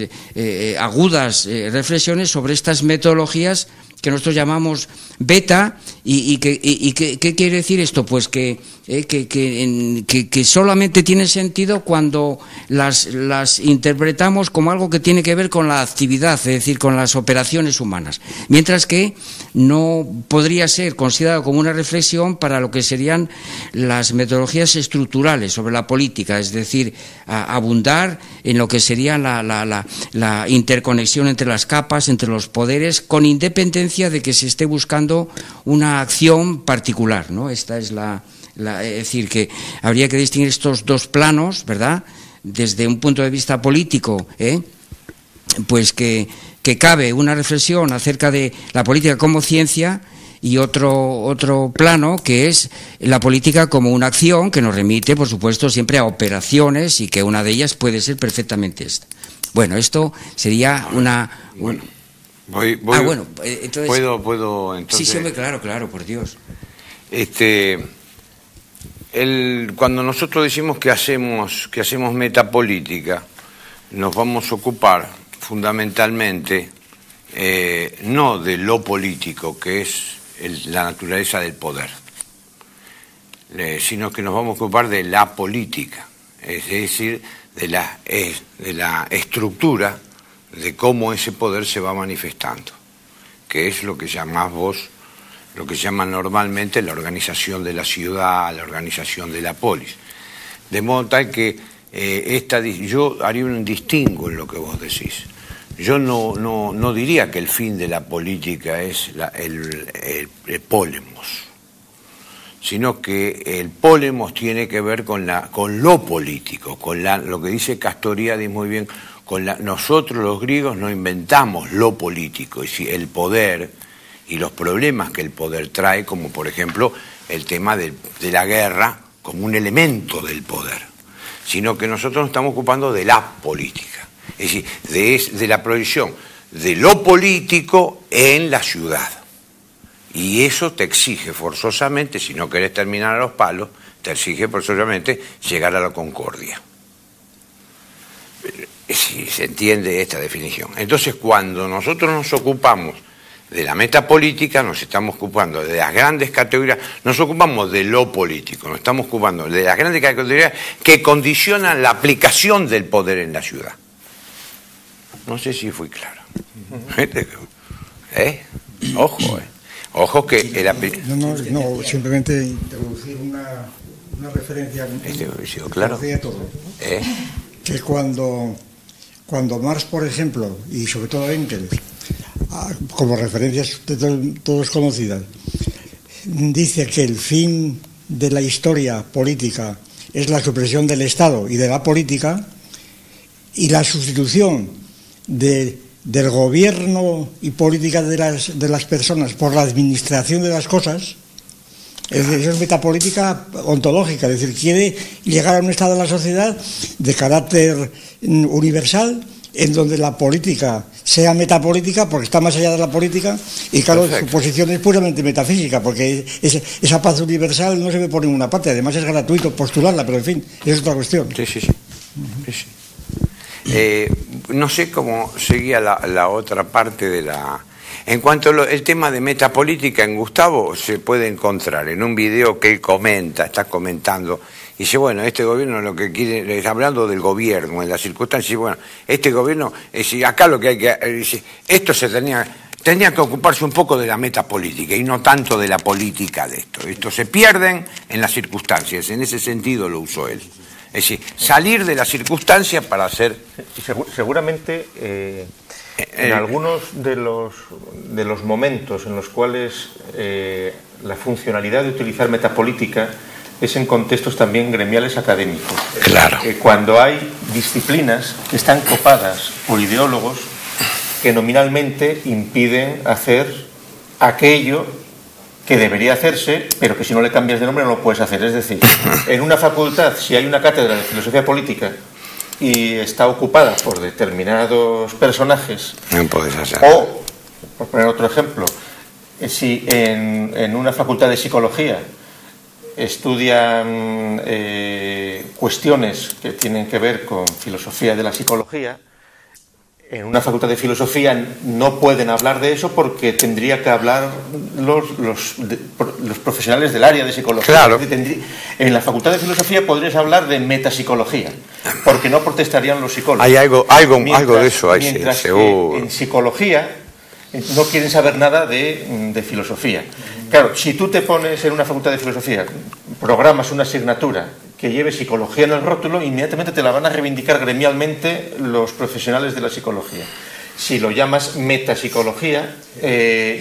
agudas reflexiones sobre estas metodologías que nosotros llamamos beta. ¿Y qué quiere decir esto? Pues que solamente tiene sentido cuando las interpretamos como algo que tiene que ver con la actividad, es decir, con las operaciones humanas, mientras que no podría ser considerado como una reflexión para lo que serían las metodologías estructurales sobre la política, es decir, abundar en lo que sería la interconexión entre las capas, entre los poderes, con independencia de que se esté buscando una acción particular, ¿no? Esta es es decir, que habría que distinguir estos dos planos, ¿verdad? Desde un punto de vista político, pues que cabe una reflexión acerca de la política como ciencia, y otro plano, que es la política como una acción que nos remite, por supuesto, siempre a operaciones, y que una de ellas puede ser perfectamente esta. Bueno, esto sería una... Bueno, entonces... ¿Puedo entonces? Sí, claro, por Dios. Cuando nosotros decimos que hacemos metapolítica, nos vamos a ocupar fundamentalmente no de lo político, que es la naturaleza del poder, sino que nos vamos a ocupar de la política, es decir, de la estructura de cómo ese poder se va manifestando, que es lo que llamás vos, lo que se llama normalmente la organización de la ciudad, la organización de la polis. De modo tal que yo haría un distingo en lo que vos decís. Yo no diría que el fin de la política es el polemos, sino que el polemos tiene que ver con lo político, lo que dice Castoriadis muy bien, nosotros los griegos no inventamos lo político, es decir, el poder y los problemas que el poder trae, como por ejemplo el tema de la guerra como un elemento del poder, sino que nosotros nos estamos ocupando de la política, es decir, de la proyección de lo político en la ciudad. Y eso te exige forzosamente, si no querés terminar a los palos, te exige forzosamente llegar a la concordia. Si se entiende esta definición. Entonces, cuando nosotros nos ocupamos de la metapolítica, nos estamos ocupando de las grandes categorías, nos ocupamos de lo político, nos estamos ocupando de las grandes categorías que condicionan la aplicación del poder en la ciudad. No sé si fui claro. Ojo que No, simplemente introducir una referencia. Claro. Todo. Que cuando Marx, por ejemplo, y sobre todo Engels, como referencias de todos conocidas, dice que el fin de la historia política es la supresión del Estado y de la política, y la sustitución del gobierno y política de las personas por la administración de las cosas. Es decir, eso es metapolítica ontológica, es decir, quiere llegar a un estado de la sociedad de carácter universal, en donde la política sea metapolítica, porque está más allá de la política, y claro, Perfecto. Su posición es puramente metafísica, porque esa paz universal no se ve por ninguna parte, además es gratuito postularla, pero en fin, es otra cuestión. Sí. No sé cómo seguía la otra parte de la... En cuanto al tema de metapolítica, en Gustavo se puede encontrar en un video que él está comentando, y dice, bueno, este gobierno lo que quiere, está hablando del gobierno, en las circunstancias, y bueno, este gobierno, acá lo que hay que, dice, esto tenía que ocuparse un poco de la metapolítica y no tanto de la política de esto. Esto se pierden en las circunstancias, en ese sentido lo usó él. Es decir, salir de las circunstancias para hacer... Seguramente en algunos de los momentos en los cuales la funcionalidad de utilizar metapolítica es en contextos también gremiales académicos. Claro. Cuando hay disciplinas que están copadas por ideólogos que nominalmente impiden hacer aquello que debería hacerse, pero que si no le cambias de nombre no lo puedes hacer. Es decir, en una facultad, si hay una cátedra de filosofía política y está ocupada por determinados personajes, no puedes hacer. O, por poner otro ejemplo, si en una facultad de psicología estudian cuestiones que tienen que ver con filosofía de la psicología, en una facultad de filosofía no pueden hablar de eso porque tendría que hablar los profesionales del área de psicología. Claro. En la facultad de filosofía podrías hablar de metapsicología, porque no protestarían los psicólogos. Hay algo de eso, hay, mientras sí, que en psicología no quieren saber nada de filosofía. Claro, si tú te pones en una facultad de filosofía, programas una asignatura que lleve psicología en el rótulo, inmediatamente te la van a reivindicar gremialmente los profesionales de la psicología. Si lo llamas metapsicología,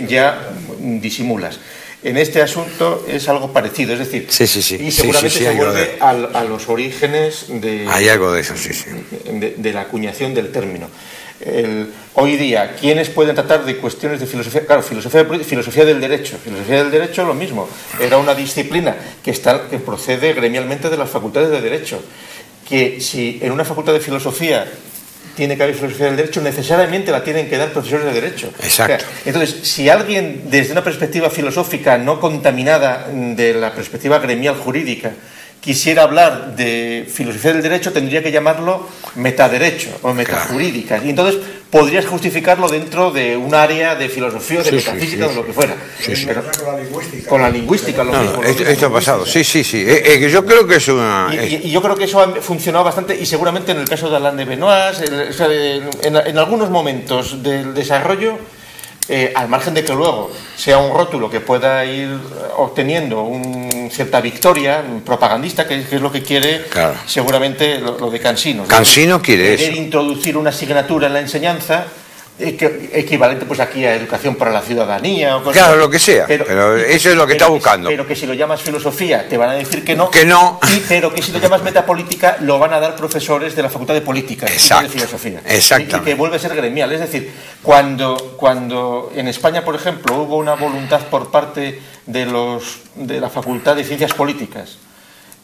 ya disimulas. En este asunto es algo parecido, es decir, y seguramente se vuelve a los orígenes hay algo de eso, de la acuñación del término. Hoy día, ¿quiénes pueden tratar de cuestiones de filosofía? Claro, filosofía del derecho. Filosofía del derecho, lo mismo. Era una disciplina que procede gremialmente de las facultades de derecho. Que si en una facultad de filosofía tiene que haber filosofía del derecho, necesariamente la tienen que dar profesores de derecho. Exacto. O sea, entonces, si alguien desde una perspectiva filosófica no contaminada de la perspectiva gremial jurídica quisiera hablar de filosofía del derecho, tendría que llamarlo metaderecho o metajurídica. Y entonces podrías justificarlo dentro de un área de filosofía, de metafísica, o de lo que fuera. Pero, con la lingüística. Esto ha pasado, sí. Que yo creo que es una... Y yo creo que eso ha funcionado bastante, y seguramente en el caso de Alain de Benoist, en algunos momentos del desarrollo, al margen de que luego sea un rótulo que pueda ir obteniendo cierta victoria propagandista, que es lo que quiere seguramente lo de Cansino. Cansino quiere querer introducir una asignatura en la enseñanza equivalente pues aquí a educación para la ciudadanía o claro, lo que sea, pero eso es lo que está buscando. Pero que si lo llamas filosofía te van a decir que no, pero que si lo llamas metapolítica lo van a dar profesores de la Facultad de Política y de Filosofía. Exacto. Y que vuelve a ser gremial. Es decir, cuando en España, por ejemplo, hubo una voluntad por parte de la Facultad de Ciencias Políticas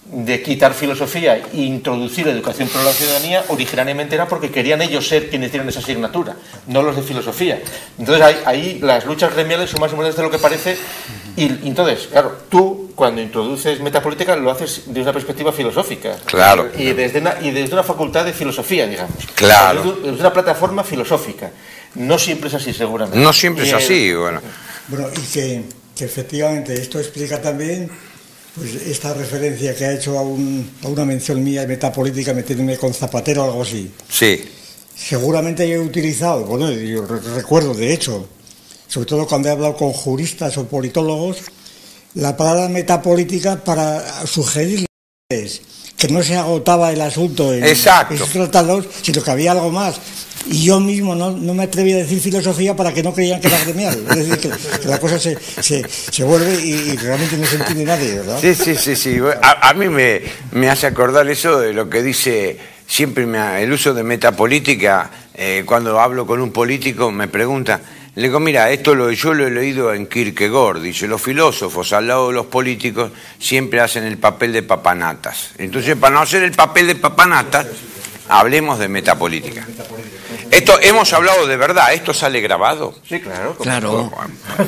de quitar filosofía e introducir educación para la ciudadanía, originariamente era porque querían ellos ser quienes dieran esa asignatura, no los de filosofía. Entonces ahí las luchas gremiales son más importantes de lo que parece, y entonces, claro, tú cuando introduces metapolítica lo haces desde una perspectiva filosófica. Claro. Y desde una facultad de filosofía, digamos. Claro. Desde una plataforma filosófica. No siempre es así, seguramente. No siempre es así, bueno. Bueno, y que efectivamente esto explica también pues esta referencia que ha hecho a una mención mía de metapolítica, metiéndome con Zapatero o algo así. Sí. Seguramente yo he utilizado, bueno, yo recuerdo de hecho, sobre todo cuando he hablado con juristas o politólogos, la palabra metapolítica para sugerirles que no se agotaba el asunto en esos tratados, sino que había algo más. Y yo mismo no me atreví a decir filosofía para que no creían que era gremial. Es decir, que la cosa se vuelve y realmente no se entiende nadie, ¿verdad? Sí. A mí me hace acordar eso de lo que dice siempre el uso de metapolítica. Cuando hablo con un político me pregunta, le digo, mira, yo lo he leído en Kierkegaard, dice, los filósofos al lado de los políticos siempre hacen el papel de papanatas. Entonces, para no hacer el papel de papanatas, hablemos de metapolítica. Hemos hablado de verdad, ¿esto sale grabado? Sí, claro. Claro.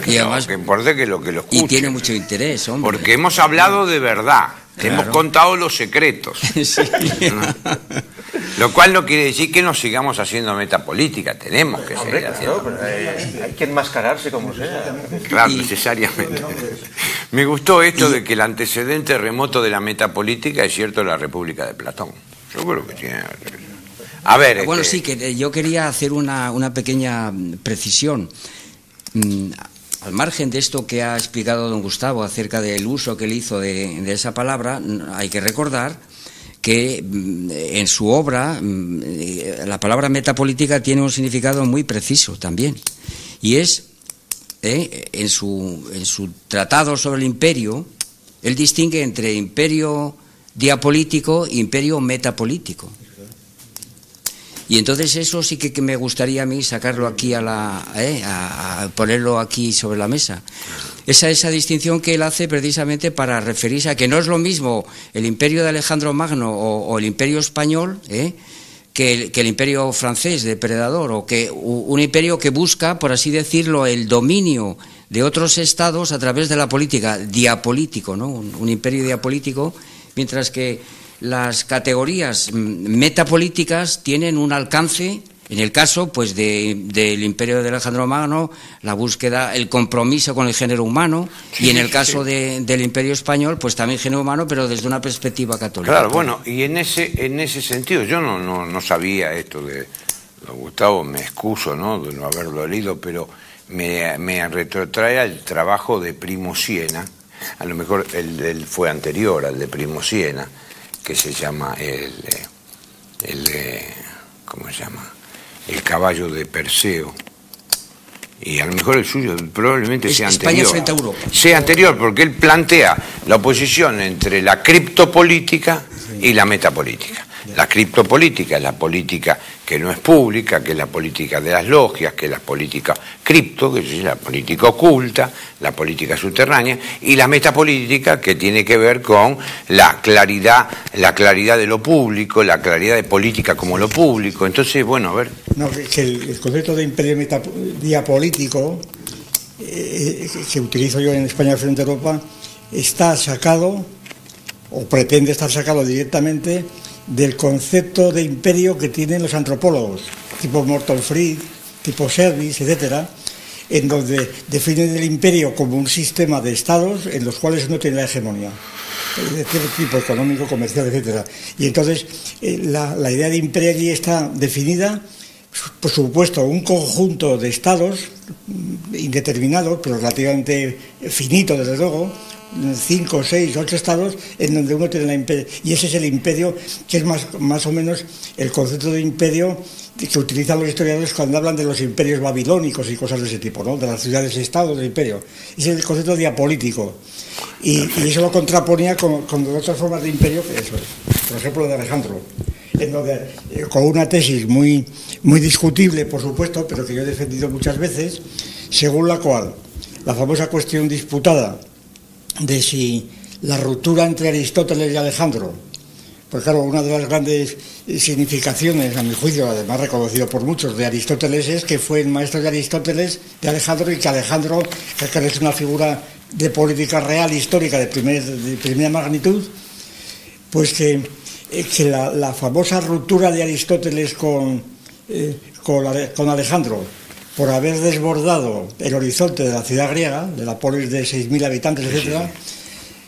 Y además, que importa que lo escuche. Y tiene mucho interés, hombre. Porque hemos hablado de verdad, hemos contado los secretos. Sí. Lo cual no quiere decir que no sigamos haciendo metapolítica, tenemos que seguir haciendo. Hay que enmascararse como sea. Claro, necesariamente. Me gustó esto de que el antecedente remoto de la metapolítica es cierto la República de Platón. Yo creo que tiene... A ver... Bueno, sí, que yo quería hacer una pequeña precisión. Al margen de esto que ha explicado don Gustavo acerca del uso que él hizo de esa palabra, hay que recordar que en su obra la palabra metapolítica tiene un significado muy preciso también, y es en su tratado sobre el imperio, él distingue entre imperio diapolítico e imperio metapolítico. Y entonces eso sí que me gustaría a mí sacarlo aquí a ponerlo aquí sobre la mesa. Esa distinción que él hace precisamente para referirse a que no es lo mismo el imperio de Alejandro Magno o el imperio español que el imperio francés depredador, o que un imperio que busca, por así decirlo, el dominio de otros estados a través de la política, diapolítico, ¿no? Un imperio diapolítico, mientras que las categorías metapolíticas tienen un alcance, en el caso pues del imperio de Alejandro Magno, la búsqueda, el compromiso con el género humano, y en el caso del imperio español, pues también género humano, pero desde una perspectiva católica. Claro, bueno, y en ese sentido, yo no sabía esto de Gustavo, me excuso, ¿no?, de no haberlo leído, pero me retrotrae al trabajo de Primo Siena, a lo mejor él fue anterior al de Primo Siena, que se llama ¿cómo se llama? El caballo de Perseo, y a lo mejor el suyo probablemente sea anterior. España frente a Europa. Sea anterior, porque él plantea la oposición entre la criptopolítica y la metapolítica. La criptopolítica es la política que no es pública, que es la política de las logias, que es la política cripto, que es la política oculta, la política subterránea, y la metapolítica, que tiene que ver con la claridad de lo público, la claridad de política como lo público. Entonces, bueno, a ver. No, que el concepto de imperio diapolítico que utilizo yo en España frente a Europa está sacado, o pretende estar sacado directamente, del concepto de imperio que tienen los antropólogos, tipo Morton Fried, tipo Service, etcétera, en donde definen el imperio como un sistema de estados en los cuales uno tiene la hegemonía, de tipo económico, comercial, etcétera. Y entonces la idea de imperio allí está definida, por supuesto, un conjunto de estados indeterminados, pero relativamente finito, desde luego, 5, 6, 8 estados en donde uno tiene la imperio, y ese es el imperio, que es más o menos el concepto de imperio que utilizan los historiadores cuando hablan de los imperios babilónicos y cosas de ese tipo, ¿no? De las ciudades-estado del imperio. Ese es el concepto diapolítico, y eso lo contraponía con otras formas de imperio, que eso es, por ejemplo, de Alejandro, en donde, con una tesis muy discutible, por supuesto, pero que yo he defendido muchas veces, según la cual la famosa cuestión disputada de si la ruptura entre Aristóteles y Alejandro, pues claro, una de las grandes significaciones, a mi juicio, además reconocido por muchos, de Aristóteles, es que fue el maestro de Aristóteles, de Alejandro, y que Alejandro, que es una figura de política real, histórica, de primera magnitud, pues que la famosa ruptura de Aristóteles con Alejandro, por haber desbordado el horizonte de la ciudad griega, de la polis de 6.000 habitantes, etcétera,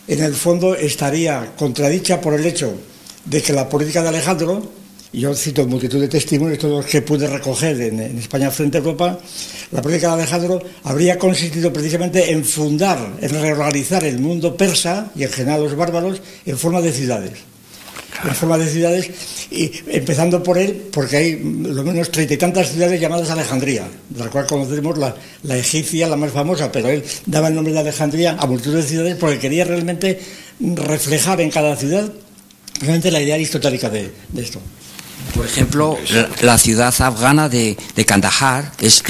en el fondo estaría contradicha por el hecho de que la política de Alejandro, y yo cito multitud de testimonios, todos los que pude recoger en España frente a Europa, la política de Alejandro habría consistido precisamente en fundar, en reorganizar el mundo persa y en general los bárbaros en forma de ciudades. Y empezando por él, porque hay lo menos 30 y tantas ciudades llamadas Alejandría, de la cual conocemos la egipcia, la más famosa, pero él daba el nombre de Alejandría a multitud de ciudades porque quería realmente reflejar en cada ciudad realmente la idea aristotélica de esto. Por ejemplo, la ciudad afgana de Kandahar es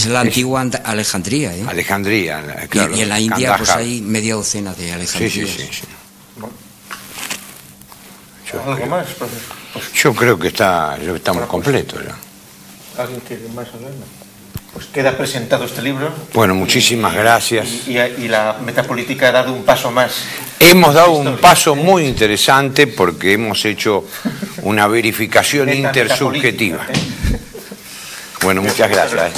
la antigua Alejandría. Alejandría, claro. Y en la India Kandahar. Pues hay media docena de Alejandrías. Sí. ¿Algo más, profesor? Yo creo que estamos completos ya. ¿Alguien quiere más hablar? Pues queda presentado este libro. Bueno, muchísimas gracias. Y la metapolítica ha dado un paso más. Hemos dado un paso muy interesante porque hemos hecho una verificación intersubjetiva. Bueno, muchas gracias.